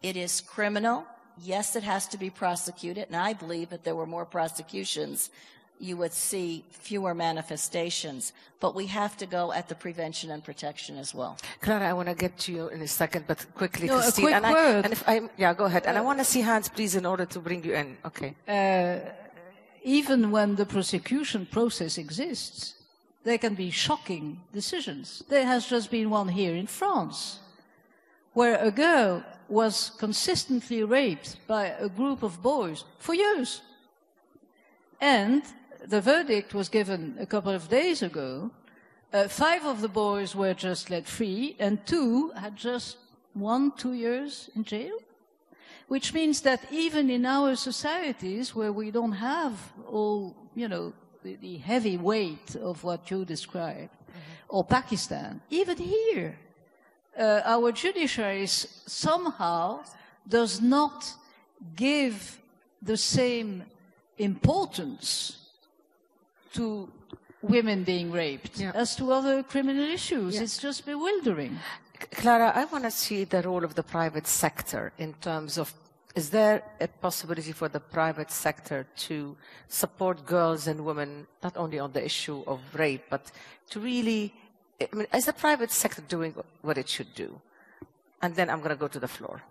E: it is criminal. Yes, it has to be prosecuted, and I believe that there were more prosecutions, you would see fewer manifestations. But we have to go at the prevention and protection as well.
A: Clara, I want to get to you in a second, but quickly,
B: No,
A: Christine.
B: a quick word.
A: Yeah, go ahead. And I want to see hands, please, in order to bring you in. Okay.
D: Even when the prosecution process exists, there can be shocking decisions. There has just been one here in France, where a girl was consistently raped by a group of boys for years. And the verdict was given a couple of days ago. 5 of the boys were just let free, and 2 had just 1-2 years in jail. Which means that even in our societies, where we don't have all, you know, the heavy weight of what you described, or Pakistan, even here, our judiciary somehow does not give the same importance to women being raped as to other criminal issues. It's just bewildering.
A: Clara, I want to see the role of the private sector in terms of, is there a possibility for the private sector to support girls and women, not only on the issue of rape, but to really, I mean, is the private sector doing what it should do? And then I'm going to go to the floor.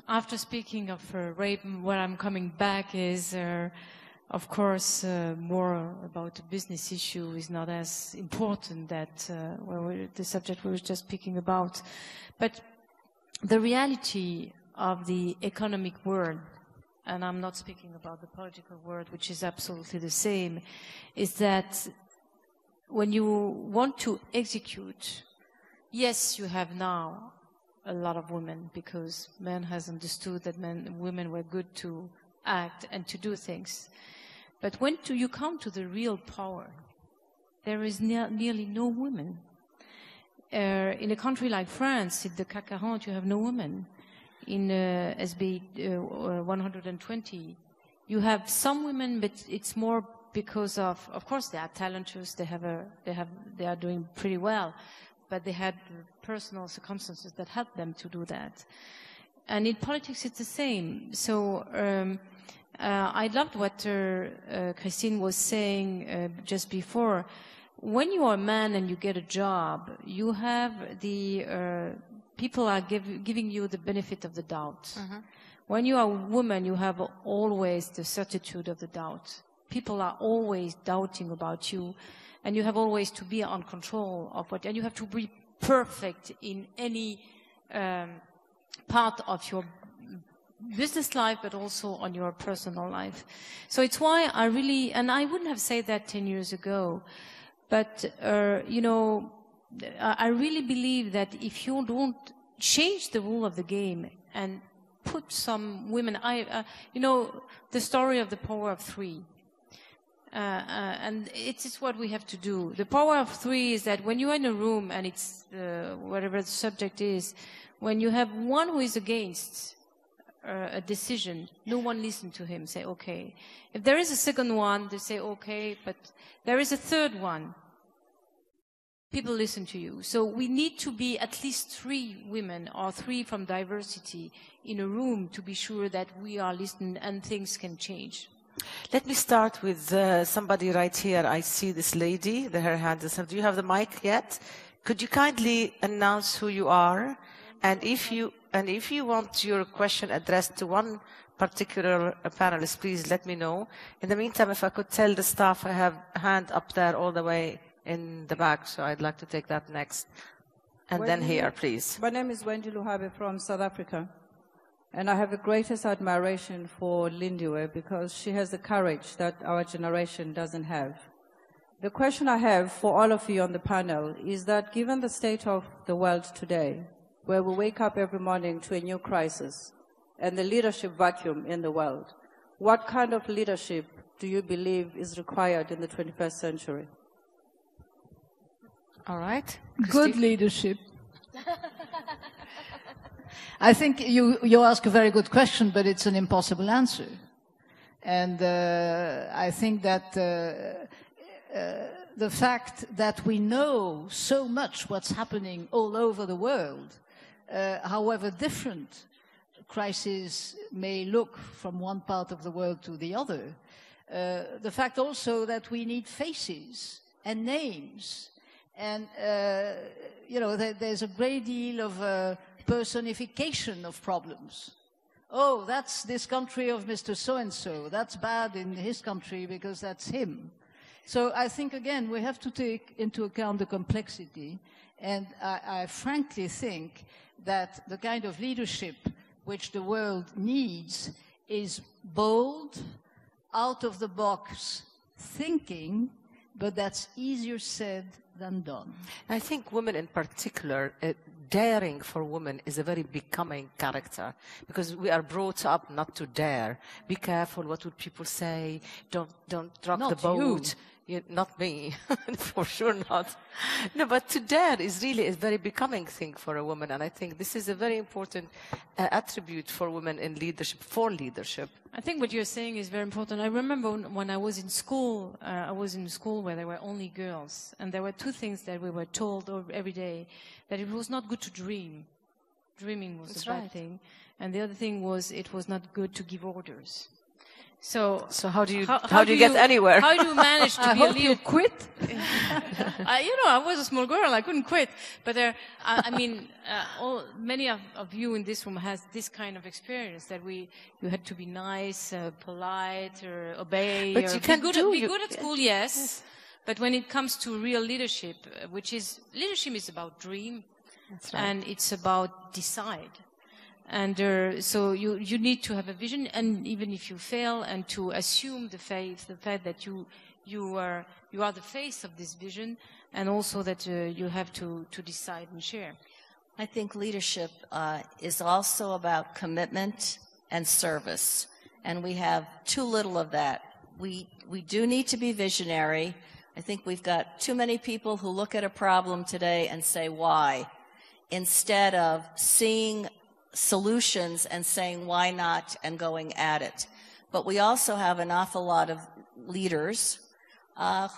B: After speaking of rape, where I'm coming back is, of course, more about the business issue is not as important that the subject we were just speaking about. But the reality of the economic world, and I'm not speaking about the political world, which is absolutely the same, is that when you want to execute, yes, you have now a lot of women, because men has understood that women were good to act and to do things. But when you come to the real power, there is nearly no women. In a country like France, in the CAC 40, you have no women. In SB 120, you have some women, but it's more because of course, they are talented. They are doing pretty well, but they had personal circumstances that helped them to do that. And in politics, it's the same. So I loved what Christine was saying just before. When you are a man and you get a job, you have the people are giving you the benefit of the doubt. When you are a woman, you have always the certitude of the doubt. People are always doubting about you, and you have always to be on control of what, and you have to be perfect in any part of your business life, but also on your personal life. So it's why I really, and I wouldn't have said that 10 years ago, but, you know, I really believe that if you don't change the rule of the game and put some women, you know, the story of the power of 3. And it's what we have to do. The power of 3 is that when you're in a room and it's whatever the subject is, when you have one who is against a decision, no one listens to him, say, okay. If there is a second one, they say, okay, but there is a third one. People listen to you. So we need to be at least 3 women or 3 from diversity in a room to be sure that we are listening and things can change.
A: Let me start with somebody right here. I see this lady, her hand is up. Do you have the mic yet? Could you kindly announce who you are? And if you want your question addressed to one particular panelist, please let me know. In the meantime, if I could tell the staff, I have a hand up there all the way in the back, so I'd like to take that next. And then here, please.
F: My name is Wendy Luhabe from South Africa. And I have the greatest admiration for Lindiwe because she has the courage that our generation doesn't have. The question I have for all of you on the panel is that given the state of the world today, where we wake up every morning to a new crisis and the leadership vacuum in the world, what kind of leadership do you believe is required in the 21st century?
A: All right.
D: Good leadership. I think you ask a very good question, but it's an impossible answer. And I think that the fact that we know so much what's happening all over the world, however different crises may look from one part of the world to the other, the fact also that we need faces and names, and you know, there's a great deal of personification of problems. Oh, that's this country of Mr. So-and-so. That's bad in his country because that's him. So I think, again, we have to take into account the complexity. And I frankly think that the kind of leadership which the world needs is bold, out-of-the-box thinking, but that's easier said than done.
A: I think women in particular, daring for women is a very becoming character because we are brought up not to dare. Be careful, what would people say? Don't rock the boat. Not me, for sure not. No, but to dare is really a very becoming thing for a woman, and I think this is a very important attribute for women in leadership, for leadership.
B: I think what you're saying is very important. I remember when I was in school, where there were only girls, and there were two things that we were told every day, that it was not good to dream. Dreaming was a bad thing. And the other thing was it was not good to give orders. So
A: how do you get anywhere?
B: How do you manage to be a leader?
D: You quit?
B: I was a small girl. I couldn't quit. But many of you in this room has this kind of experience that you had to be nice, polite, or obey.
A: But you can
B: be good at school, yes. But when it comes to real leadership, leadership is about dream, and it's about decide. And so you need to have a vision, and even if you fail, and to assume the fact that you are the face of this vision, and also that you have to decide and share.
E: I think leadership is also about commitment and service, and we have too little of that. We do need to be visionary. I think we've got too many people who look at a problem today and say why, instead of seeing solutions and saying why not and going at it. But we also have an awful lot of leaders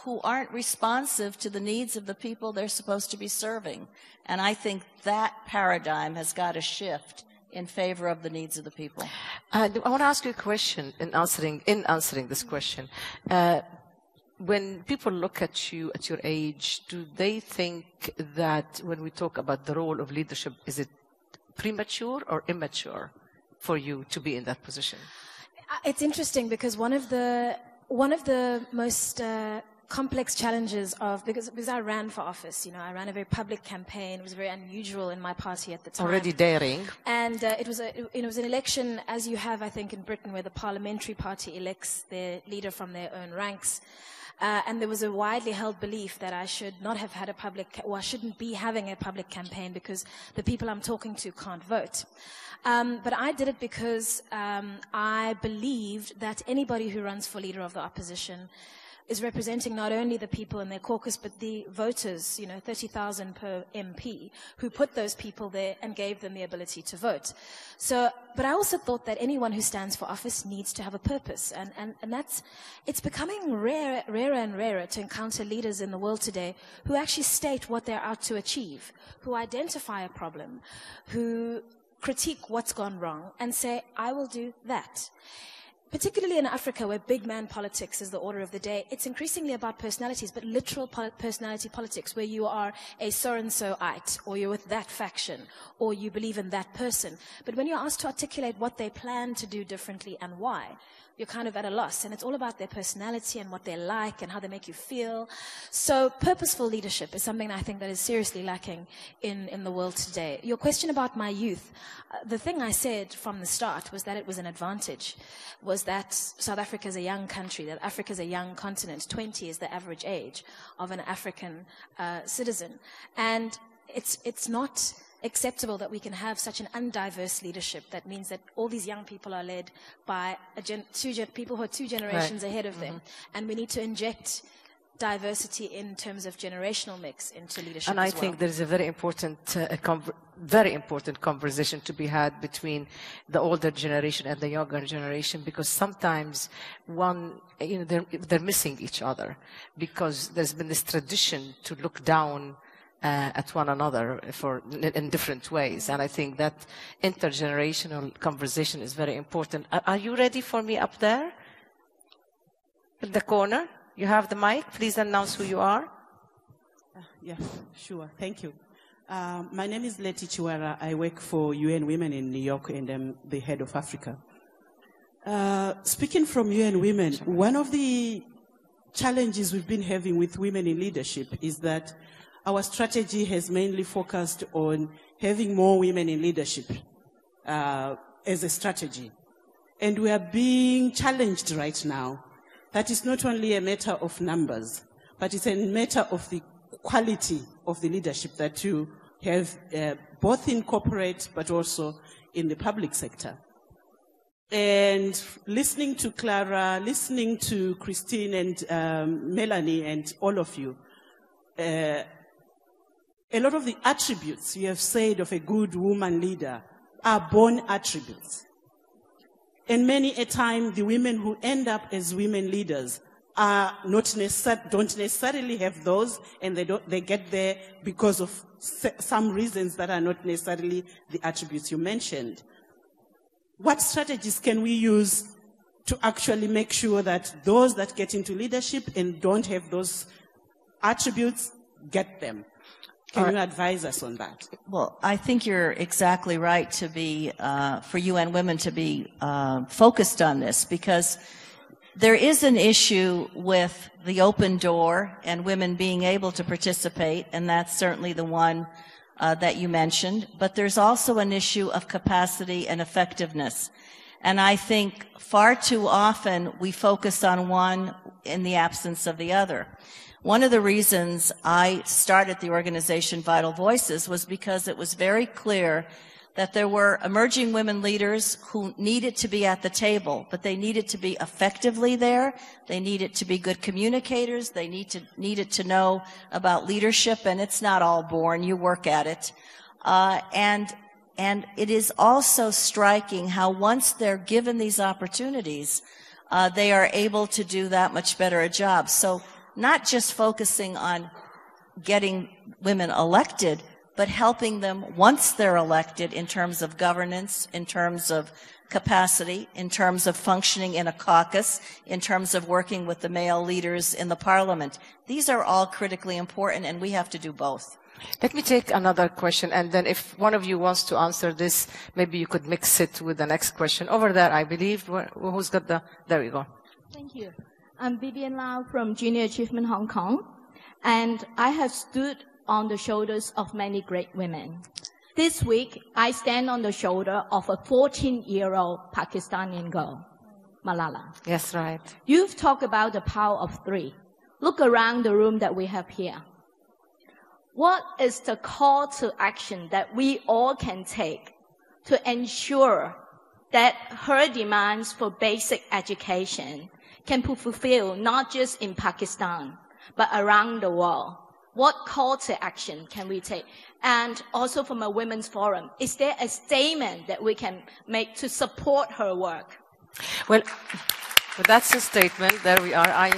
E: who aren't responsive to the needs of the people they're supposed to be serving. And I think that paradigm has got to shift in favor of the needs of the people.
A: I want to ask you a question in answering this question. When people look at you at your age, do they think that when we talk about the role of leadership, is it premature or immature for you to be in that position?
C: It's interesting because one of the most complex challenges because I ran for office, I ran a very public campaign. It was very unusual in my party at the time.
A: Already daring.
C: And it was an election, as you have, I think, in Britain, where the parliamentary party elects their leader from their own ranks. And there was a widely held belief that I should not have had I shouldn't be having a public campaign because the people I'm talking to can't vote. But I did it because I believed that anybody who runs for leader of the opposition is representing not only the people in their caucus, but the voters, 30,000 per MP, who put those people there and gave them the ability to vote. But I also thought that anyone who stands for office needs to have a purpose. And it's becoming rarer and rarer to encounter leaders in the world today who actually state what they're out to achieve, who identify a problem, who critique what's gone wrong and say, I will do that. particularly in Africa, where big man politics is the order of the day, it's increasingly about personalities, but literal personality politics, where you are a so-and-so-ite, or you're with that faction, or you believe in that person. But when you're asked to articulate what they plan to do differently and why, you're kind of at a loss. And it's all about their personality and what they like and how they make you feel. So purposeful leadership is something I think that is seriously lacking in the world today. Your question about my youth, the thing I said from the start was that it was an advantage, was that South Africa is a young country, that Africa is a young continent. 20 is the average age of an African citizen. And it's not acceptable that we can have such an undiverse leadership. That means that all these young people are led by people who are two generations ahead of them. And we need to inject diversity in terms of generational mix into leadership
A: and I think there's a very important conversation to be had between the older generation and the younger generation, because sometimes they're missing each other, because there's been this tradition to look down at one another in different ways. And I think that intergenerational conversation is very important. Are you ready for me up there? In the corner? You have the mic. Please announce who you are.
G: Yes, sure. Thank you. My name is Leti Chiwara. I work for UN Women in New York, and I'm the head of Africa. Speaking from UN Women, one of the challenges we've been having with women in leadership is that our strategy has mainly focused on having more women in leadership as a strategy. And we are being challenged right now. That is not only a matter of numbers, but it's a matter of the quality of the leadership that you have, both in corporate but also in the public sector. And listening to Clara, listening to Christine and Melanie and all of you, a lot of the attributes you have said of a good woman leader are born attributes. And many a time, the women who end up as women leaders are don't necessarily have those, and they get there because of some reasons that are not necessarily the attributes you mentioned. What strategies can we use to actually make sure that those that get into leadership and don't have those attributes get them? Can you advise us on that?
E: Well, I think you're exactly right to be, for UN Women to be focused on this, because there is an issue with the open door and women being able to participate, and that's certainly the one that you mentioned. But there's also an issue of capacity and effectiveness. And I think far too often we focus on one in the absence of the other. One of the reasons I started the organization Vital Voices was because it was very clear that there were emerging women leaders who needed to be at the table, but they needed to be effectively there. They needed to be good communicators. They needed to know about leadership, and it's not all born. You work at it. And it is also striking how once they're given these opportunities, they are able to do that much better a job. So not just focusing on getting women elected, but helping them once they're elected in terms of governance, in terms of capacity, in terms of functioning in a caucus, in terms of working with the male leaders in the parliament. These are all critically important, and we have to do both.
A: Let me take another question, and then if one of you wants to answer this, maybe you could mix it with the next question. Over there, I believe. Who's got the... There we go.
H: Thank you. I'm Vivian Lau from Junior Achievement Hong Kong, and I have stood on the shoulders of many great women. This week, I stand on the shoulder of a 14-year-old Pakistani girl, Malala.
A: Yes, right.
H: You've talked about the power of three. Look around the room that we have here. What is the call to action that we all can take to ensure that her demands for basic education can be fulfilled not just in Pakistan, but around the world? What call to action can we take? And also from a women's forum, is there a statement that we can make to support her work?
A: Well, that's a statement. There we are.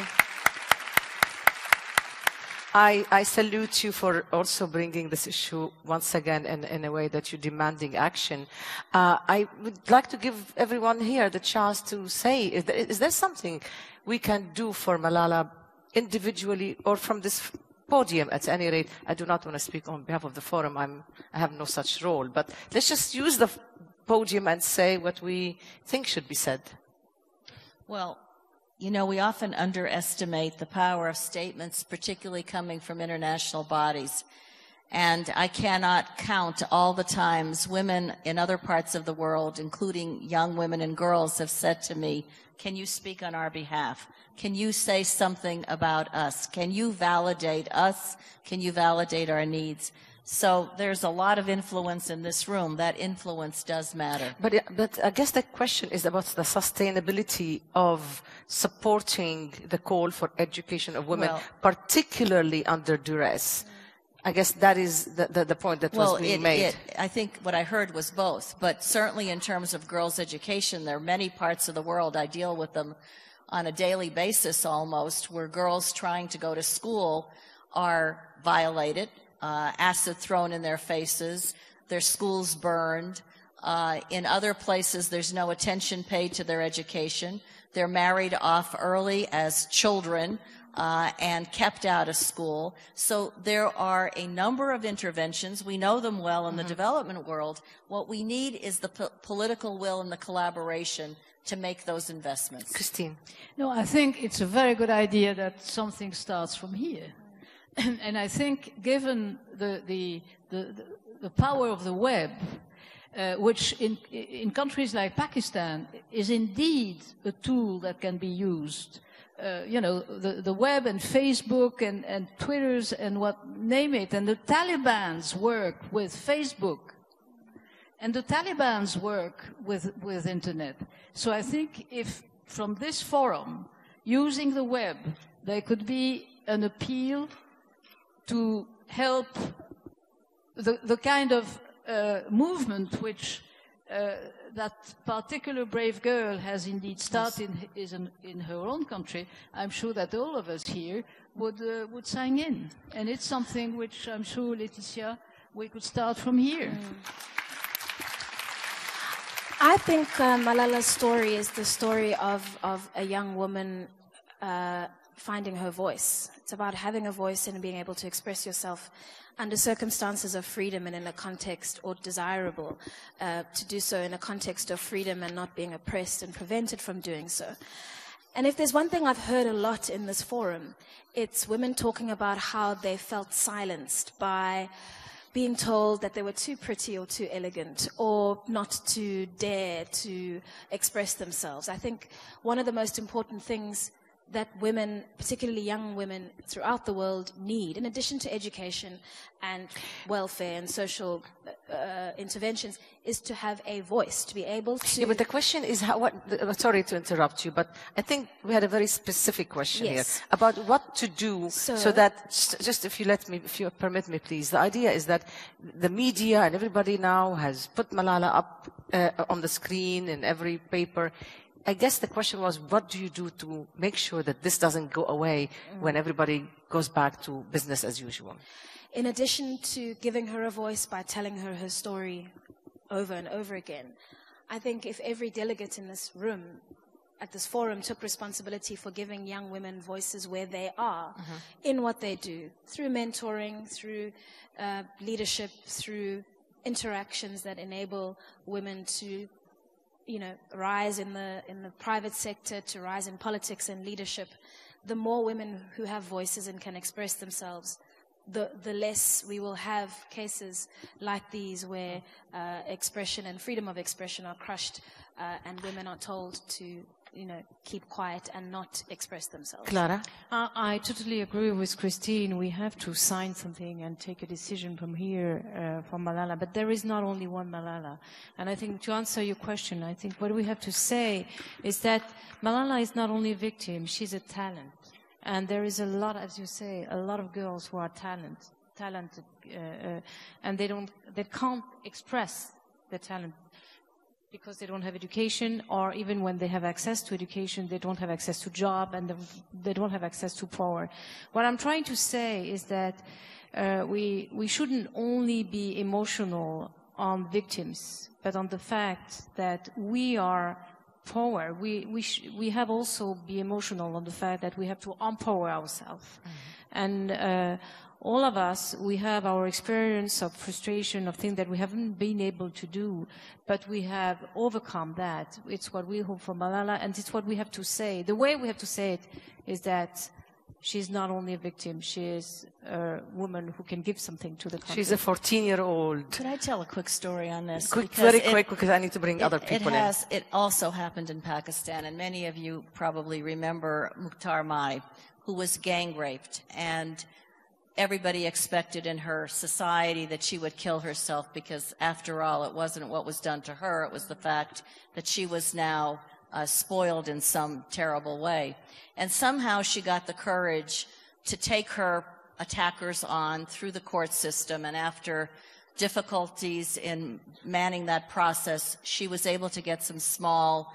A: I salute you for also bringing this issue once again in a way that you're demanding action. I would like to give everyone here the chance to say, is there something we can do for Malala individually or from this podium at any rate? I do not want to speak on behalf of the forum. I have no such role. But let's just use the podium and say what we think should be said.
E: Well, you know, we often underestimate the power of statements, particularly coming from international bodies. And I cannot count all the times women in other parts of the world, including young women and girls, have said to me, can you speak on our behalf? Can you say something about us? Can you validate us? Can you validate our needs? So there's a lot of influence in this room. That influence does matter.
A: But I guess the question is about the sustainability of supporting the call for education of women, particularly under duress. I guess that is the point that was being made.
E: I think what I heard was both. But certainly in terms of girls' education, there are many parts of the world, I deal with them on a daily basis almost, where girls trying to go to school are violated. Acid thrown in their faces, their schools burned. In other places, there's no attention paid to their education. They're married off early as children and kept out of school. So there are a number of interventions. We know them well in the development world. What we need is the political will and the collaboration to make those investments.
A: Christine.
D: No, I think it's a very good idea that something starts from here. And I think given the power of the web, which in countries like Pakistan is indeed a tool that can be used, you know, the web and Facebook and Twitters and name it, and the Taliban's work with Facebook, and the Taliban's work with internet. So I think if from this forum, using the web, there could be an appeal to help the kind of movement which that particular brave girl has indeed started in her own country. I'm sure that all of us here would sign in. And it's something which I'm sure, Laetitia, we could start from here.
C: I think Malala's story is the story of a young woman finding her voice. It's about having a voice and being able to express yourself under circumstances of freedom and in a context, or desirable to do so in a context of freedom and not being oppressed and prevented from doing so. And if there's one thing I've heard a lot in this forum, it's women talking about how they felt silenced by being told that they were too pretty or too elegant, or not to dare to express themselves. I think one of the most important things that women, particularly young women throughout the world, need, in addition to education and welfare and social interventions, is to have a voice, to be able to...
A: Yeah, but the question is, sorry to interrupt you, but I think we had a very specific question here about what to do so that, just if you permit me, please, the idea is that the media and everybody now has put Malala up on the screen in every paper. I guess the question was, what do you do to make sure that this doesn't go away when everybody goes back to business as usual?
C: In addition to giving her a voice by telling her her story over and over again, I think if every delegate in this room, at this forum, took responsibility for giving young women voices where they are, in what they do, through mentoring, through leadership, through interactions that enable women to rise in the private sector, to rise in politics and leadership, the more women who have voices and can express themselves, the less we will have cases like these where expression and freedom of expression are crushed and women are told to keep quiet and not express themselves.
A: Clara?
B: I totally agree with Christine. We have to sign something and take a decision from here for Malala. But there is not only one Malala. And I think to answer your question, I think what we have to say is that Malala is not only a victim, she's a talent. And there is a lot, as you say, a lot of girls who are talented, and they can't express their talent. because they don't have education, or even when they have access to education, they don't have access to job, and they don't have access to power. What I'm trying to say is that we shouldn't only be emotional on victims, but on the fact that we are power. We have also be emotional on the fact that we have to empower ourselves. And all of us, we have our experience of frustration, of things that we haven't been able to do, but we have overcome that. It's what we hope for Malala, and it's what we have to say. The way we have to say it is that she's not only a victim, she is a woman who can give something to the country.
A: She's a 14-year-old.
E: Could I tell a quick story on this?
A: Very quick, because I need to bring other people in.
E: It also happened in Pakistan, and many of you probably remember Mukhtar Mai, who was gang raped, and everybody expected in her society that she would kill herself because, after all, it wasn't what was done to her. It was the fact that she was now spoiled in some terrible way. And somehow she got the courage to take her attackers on through the court system. And after difficulties in manning that process, she was able to get some small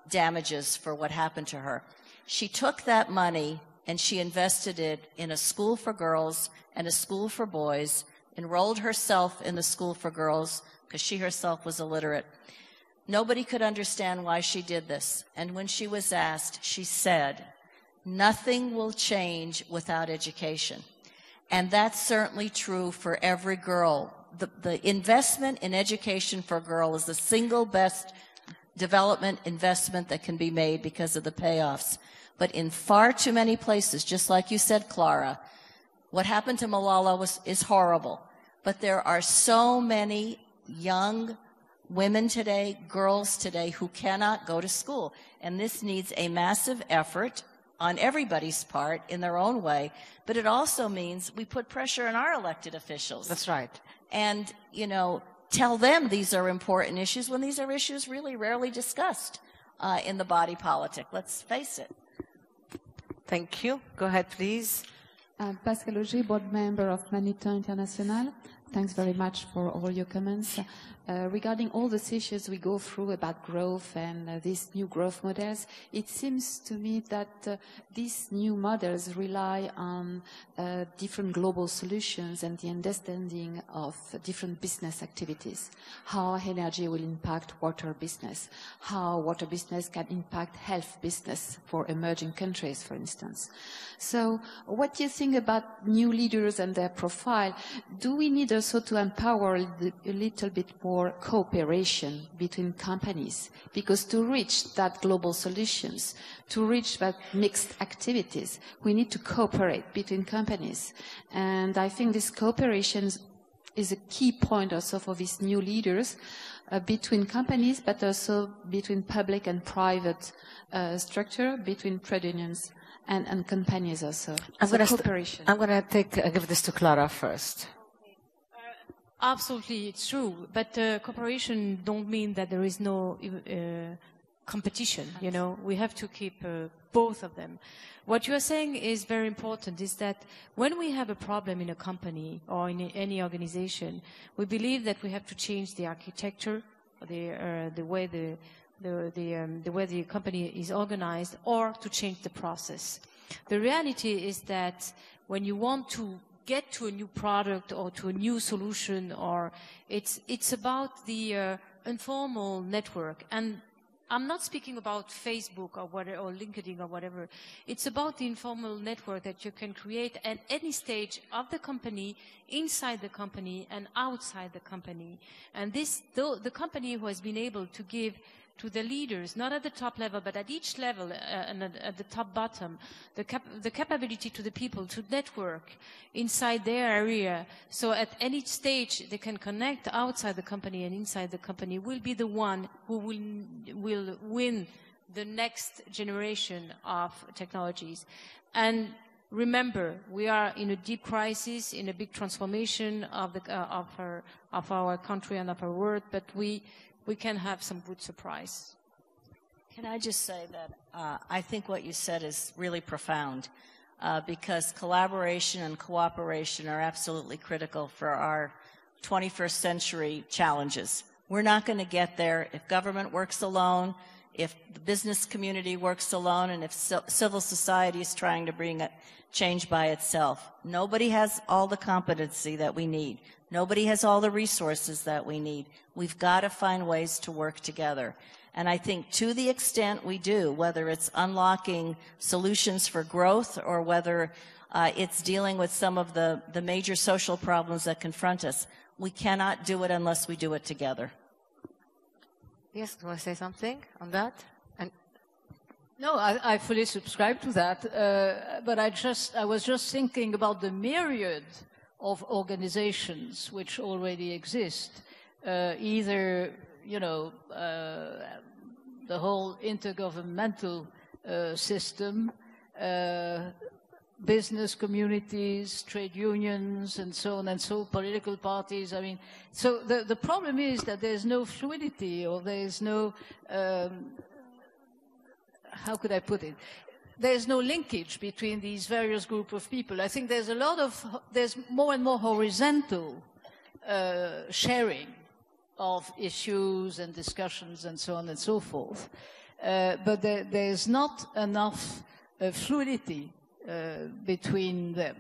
E: damages for what happened to her. She took that money and she invested it in a school for girls and a school for boys, enrolled herself in the school for girls because she herself was illiterate. Nobody could understand why she did this. And when she was asked, she said, "Nothing will change without education." And that's certainly true for every girl. The investment in education for a girl is the single best development investment that can be made because of the payoffs. But in far too many places, just like you said, Clara, what happened to Malala is horrible. But there are so many young women today, girls today, who cannot go to school. And this needs a massive effort on everybody's part in their own way. But it also means we put pressure on our elected officials.
A: That's right.
E: And, you know, tell them these are important issues when these are issues really rarely discussed in the body politic. Let's face it.
A: Thank you. Go ahead, please.
I: Pascal Auger, board member of Manitou International. Thanks very much for all your comments. Regarding all these issues we go through about growth and these new growth models, it seems to me that these new models rely on different global solutions and the understanding of different business activities. How energy will impact water business, how water business can impact health business for emerging countries, for instance. So what do you think about new leaders and their profile? Do we need also to empower a little bit more cooperation between companies? Because to reach that global solutions, to reach that mixed activities, we need to cooperate between companies. And I think this cooperation is a key point also for these new leaders between companies, but also between public and private structure, between trade unions and companies also.
A: I'm going to give this to Clara first.
B: Absolutely, it's true. But cooperation don't mean that there is no competition. You know, we have to keep both of them. What you are saying is very important. Is that when we have a problem in a company or in any organization, we believe that we have to change the architecture, the way the company is organized, or to change the process. The reality is that when you want to get to a new product or to a new solution, or it's about the informal network. And I'm not speaking about Facebook or LinkedIn or whatever. It's about the informal network that you can create at any stage of the company, inside the company and outside the company. And the company who has been able to give to the leaders, not at the top level, but at each level and at the top bottom, the capability to the people to network inside their area. So at any stage they can connect outside the company and inside the company, will be the one who will win the next generation of technologies. And remember, we are in a deep crisis, in a big transformation of our country and of our world, but we can have some good surprise.
E: Can I just say that I think what you said is really profound because collaboration and cooperation are absolutely critical for our 21st century challenges. We're not going to get there if government works alone, if the business community works alone, and if civil society is trying to bring change by itself. Nobody has all the competency that we need. Nobody has all the resources that we need. We've got to find ways to work together. And I think to the extent we do, whether it's unlocking solutions for growth or whether it's dealing with some of the major social problems that confront us, we cannot do it unless we do it together.
A: Yes, do you want to say something on that? And
D: no, I fully subscribe to that. But I was just thinking about the myriad of organizations which already exist, either, you know, the whole intergovernmental system, business communities, trade unions, and so on and so, political parties. I mean, so the problem is that there's no fluidity, or there's no, how could I put it? There's no linkage between these various group of people. I think there's there's more and more horizontal sharing of issues and discussions and so on and so forth. But there's not enough fluidity between them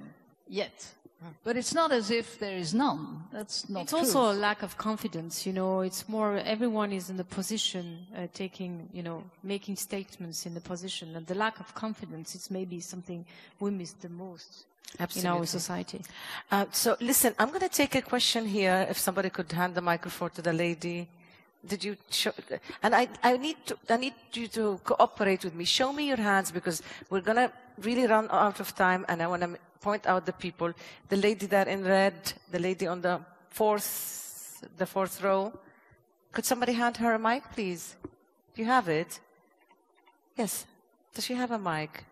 D: yet. But it's not as if there is none. That's not true.
B: It's also a lack of confidence, you know. It's more, everyone is in the position taking, you know, making statements in the position. And the lack of confidence is maybe something we miss the most. Absolutely. In our society.
A: So listen, I'm going to take a question here. If somebody could hand the microphone to the lady. Did you show? And I need you to cooperate with me. Show me your hands, because we're going to really run out of time, and I want to point out the people. The lady there in red, the lady on the fourth row. Could somebody hand her a mic, please? Do you have it? Yes. Does she have a mic?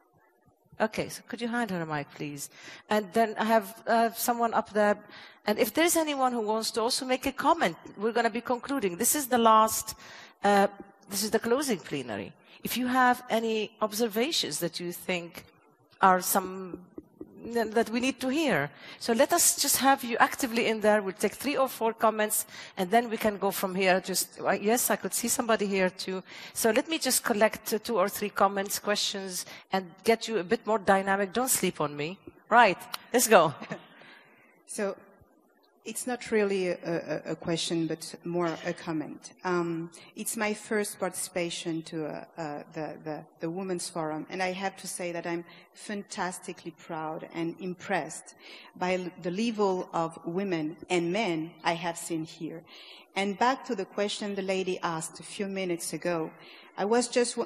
A: Okay, so could you hand her a mic, please? And then I have someone up there. And if there's anyone who wants to also make a comment, we're going to be concluding. This is the last, this is the closing plenary. If you have any observations that you think are that we need to hear. So let us just have you actively in there. We'll take 3 or 4 comments, and then we can go from here. Just, yes, I could see somebody here too. So let me just collect 2 or 3 comments, questions, and get you a bit more dynamic. Don't sleep on me. Right, let's go.
J: So it's not really a question, but more a comment. It's my first participation to the Women's Forum, and I have to say that I'm fantastically proud and impressed by the level of women and men I have seen here. And back to the question the lady asked a few minutes ago, I was just,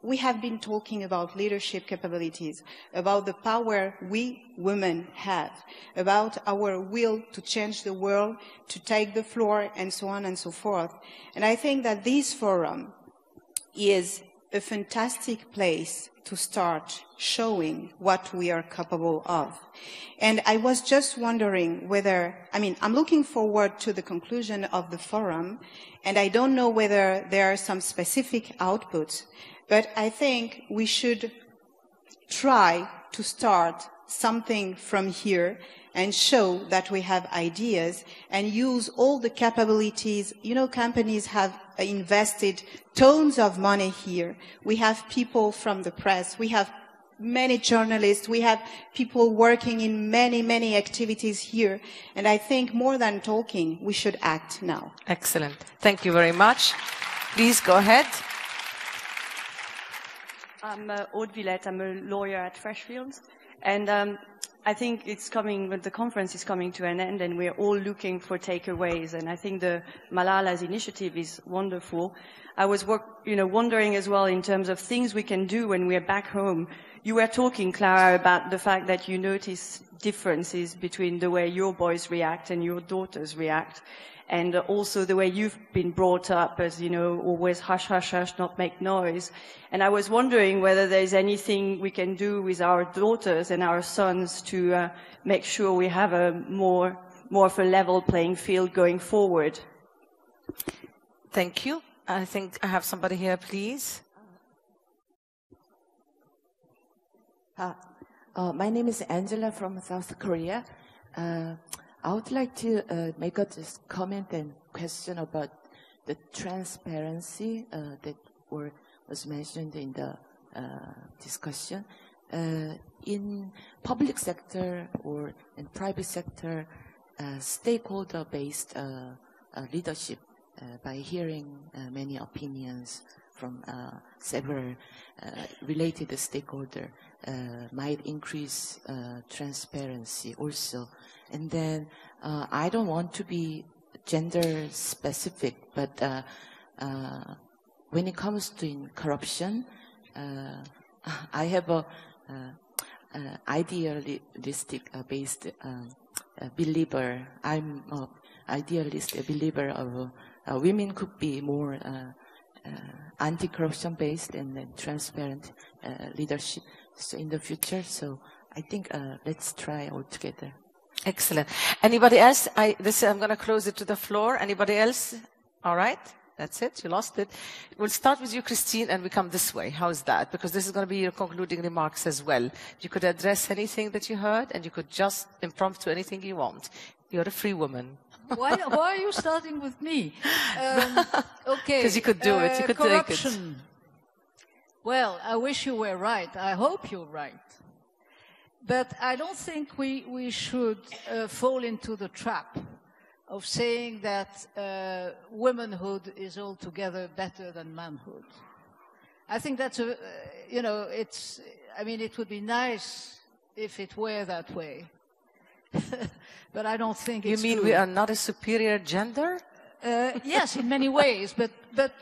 J: we have been talking about leadership capabilities, about the power we women have, about our will to change the world, to take the floor, and so on and so forth. And I think that this forum is a fantastic place to start showing what we are capable of. And I was just wondering whether, I mean, I'm looking forward to the conclusion of the forum, and I don't know whether there are some specific outputs, but I think we should try to start something from here and show that we have ideas and use all the capabilities. You know, companies have invested tons of money here. We have people from the press. We have many journalists. We have people working in many, many activities here. And I think more than talking, we should act now.
A: Excellent. Thank you very much. Please go ahead.
K: I'm Aude Villette. I'm a lawyer at Freshfields. And I think the conference is coming to an end, and we're all looking for takeaways. And I think the Malala's initiative is wonderful. I was wondering as well in terms of things we can do when we're back home. You were talking, Clara, about the fact that you notice differences between the way your boys react and your daughters react. And also the way you've been brought up as, you know, always hush, hush, hush, not make noise. And I was wondering whether there's anything we can do with our daughters and our sons to make sure we have a more of a level playing field going forward.
A: Thank you. I think I have somebody here, please.
L: My name is Angela from South Korea. I would like to make a just comment and question about the transparency that was mentioned in the discussion. In public sector or in private sector, stakeholder-based leadership, by hearing many opinions from several related stakeholders, might increase transparency also. And then I don't want to be gender specific, but when it comes to corruption, I have a idealistic based believer. I'm an idealistic believer of women could be more anti-corruption based and then transparent leadership in the future. So I think let's try all together.
A: Excellent. Anybody else? I'm going to close it to the floor. Anybody else? All right. That's it. You lost it. We'll start with you, Christine, and we come this way. How's that? Because this is going to be your concluding remarks as well. You could address anything that you heard, and you could just impromptu anything you want. You're a free woman.
D: Why are you starting with me? Okay.
A: Because you could do it. You could
D: corruption.
A: take it.
D: Well, I wish you were right. I hope you're right. But I don't think we should fall into the trap of saying that womanhood is altogether better than manhood. I think that's it would be nice if it were that way. But I don't think it's
A: You mean
D: true.
A: we are not a superior gender?
D: Yes, in many ways. But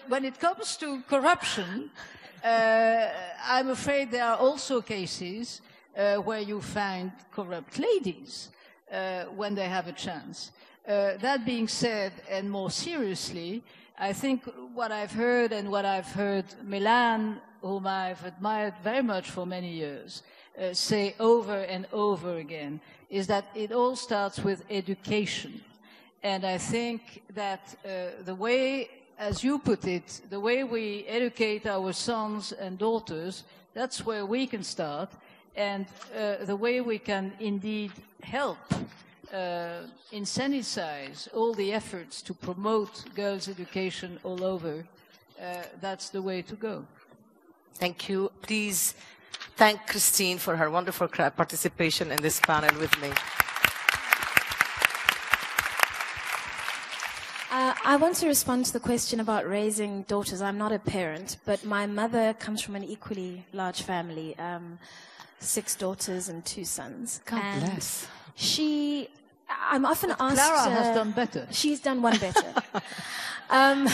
D: when it comes to corruption, I'm afraid there are also cases where you find corrupt ladies when they have a chance. That being said, and more seriously, I think what I've heard and what I've heard Milan, whom I've admired very much for many years, say over and over again, is that it all starts with education. And I think that the way, as you put it, the way we educate our sons and daughters, that's where we can start. And the way we can indeed help incentivize all the efforts to promote girls' education all over, that's the way to go.
A: Thank you. Please thank Christine for her wonderful participation in this panel with me.
C: I want to respond to the question about raising daughters. I'm not a parent, but my mother comes from an equally large family, 6 daughters and 2 sons.
A: God bless.
C: I'm often asked...
D: Clara has done better.
C: She's done one better.
A: And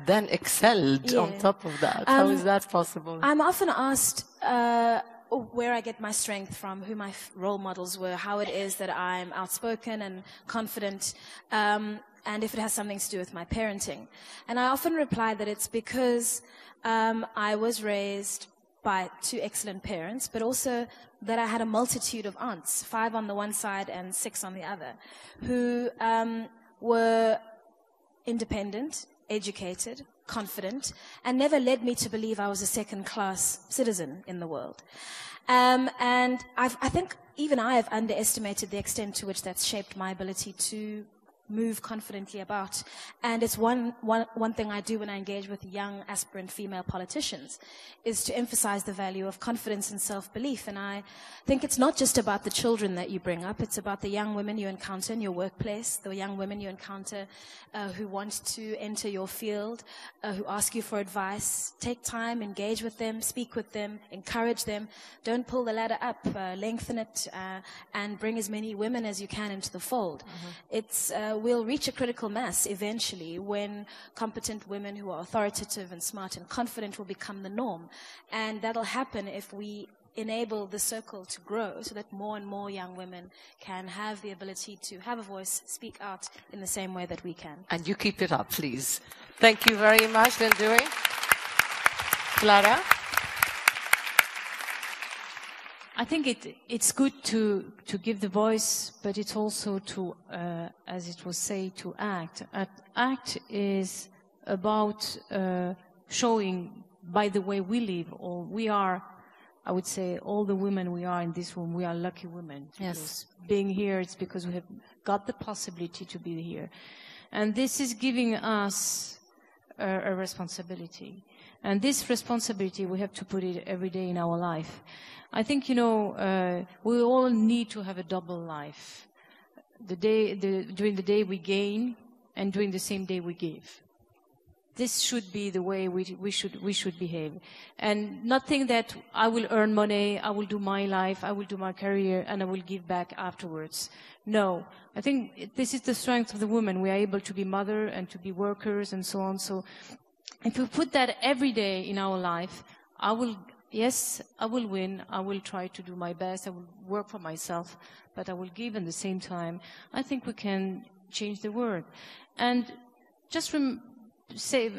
A: then excelled on top of that. How is that possible?
C: I'm often asked where I get my strength from, who my role models were, how it is that I'm outspoken and confident, and if it has something to do with my parenting. And I often reply that it's because I was raised by 2 excellent parents, but also that I had a multitude of aunts, 5 on the one side and 6 on the other, who were independent, educated, confident, and never led me to believe I was a second-class citizen in the world. And I think even I have underestimated the extent to which that's shaped my ability to move confidently about. And it's one thing I do when I engage with young aspirant female politicians, is to emphasize the value of confidence and self-belief. And I think it's not just about the children that you bring up, it's about the young women you encounter in your workplace, the young women you encounter who want to enter your field, who ask you for advice. Take time, engage with them, speak with them, encourage them. Don't pull the ladder up, lengthen it, and bring as many women as you can into the fold. We'll reach a critical mass eventually when competent women who are authoritative and smart and confident will become the norm. And that'll happen if we enable the circle to grow so that more and more young women can have the ability to have a voice, speak out in the same way that we can.
A: And you keep it up, please. Thank you very much, Lindui. Clara?
B: I think it's good to give the voice, but it's also to, as it was said, to act. Act is about showing by the way we live, or we are I would say all the women we are in this room, we are lucky women.
A: Yes.
B: Being here, it's because we have got the possibility to be here. And this is giving us a responsibility. And this responsibility, we have to put it every day in our life. I think, you know, we all need to have a double life. During the day we gain, and during the same day we give. This should be the way we should behave. And not think that I will earn money, I will do my life, I will do my career, and I will give back afterwards. No. I think this is the strength of the woman. We are able to be mother and to be workers and so on. So if we put that every day in our life, yes, I will win, I will try to do my best, I will work for myself, but I will give at the same time. I think we can change the world. And just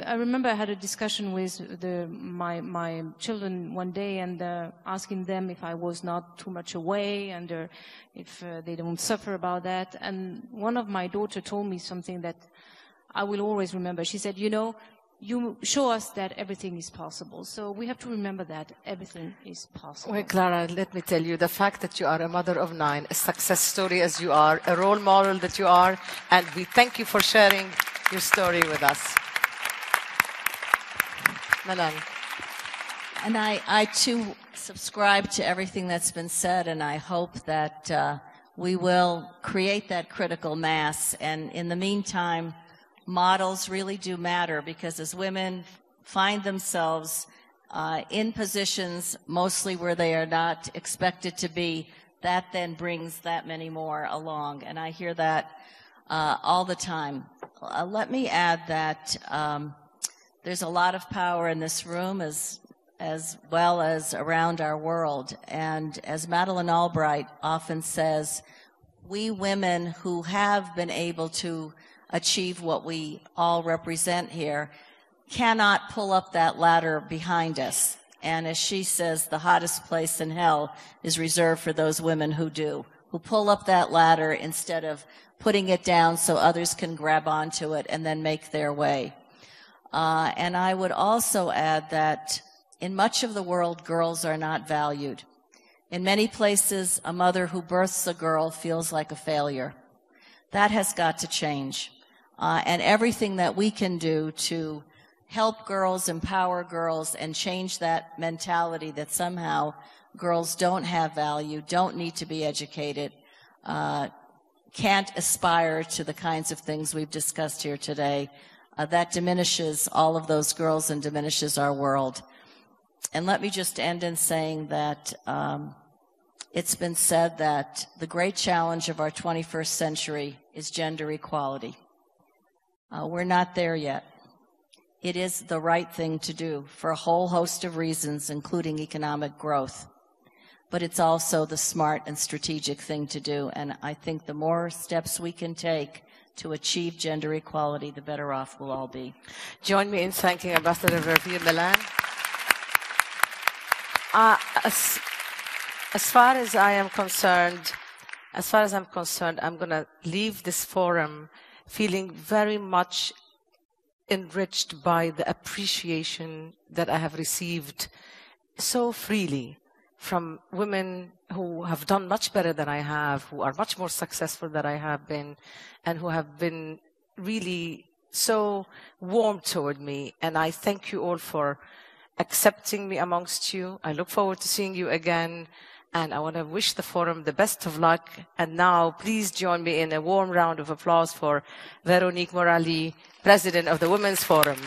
B: I remember I had a discussion with my children one day, and asking them if I was not too much away, and if they don't suffer about that. And one of my daughter told me something that I will always remember. She said, you know, you show us that everything is possible. So we have to remember that everything is possible.
A: Well, Clara, let me tell you, the fact that you are a mother of 9, a success story as you are, a role model that you are, and we thank you for sharing your story with us. Malan.
E: And I too subscribe to everything that's been said, and I hope that we will create that critical mass. And in the meantime, models really do matter, because as women find themselves in positions mostly where they are not expected to be, that then brings that many more along. And I hear that all the time. Let me add that there's a lot of power in this room as well as around our world. And as Madeleine Albright often says, we women who have been able to achieve what we all represent here cannot pull up that ladder behind us. And as she says, the hottest place in hell is reserved for those women who do, who pull up that ladder instead of putting it down so others can grab onto it and then make their way. And I would also add that in much of the world, girls are not valued. In many places, a mother who births a girl feels like a failure. That has got to change. And everything that we can do to help girls, empower girls, and change that mentality that somehow girls don't have value, don't need to be educated, can't aspire to the kinds of things we've discussed here today, that diminishes all of those girls and diminishes our world. And let me just end in saying that it's been said that the great challenge of our 21st century is gender equality. We're not there yet. It is the right thing to do for a whole host of reasons, including economic growth. But it's also the smart and strategic thing to do. And I think the more steps we can take to achieve gender equality, the better off we'll all be.
A: Join me in thanking Ambassador Verveer Milan. As far as I'm concerned, I'm going to leave this forum feeling very much enriched by the appreciation that I have received so freely from women who have done much better than I have, who are much more successful than I have been, and who have been really so warm toward me. And I thank you all for accepting me amongst you. I look forward to seeing you again. And I want to wish the forum the best of luck. And now, please join me in a warm round of applause for Veronique Morali, President of the Women's Forum.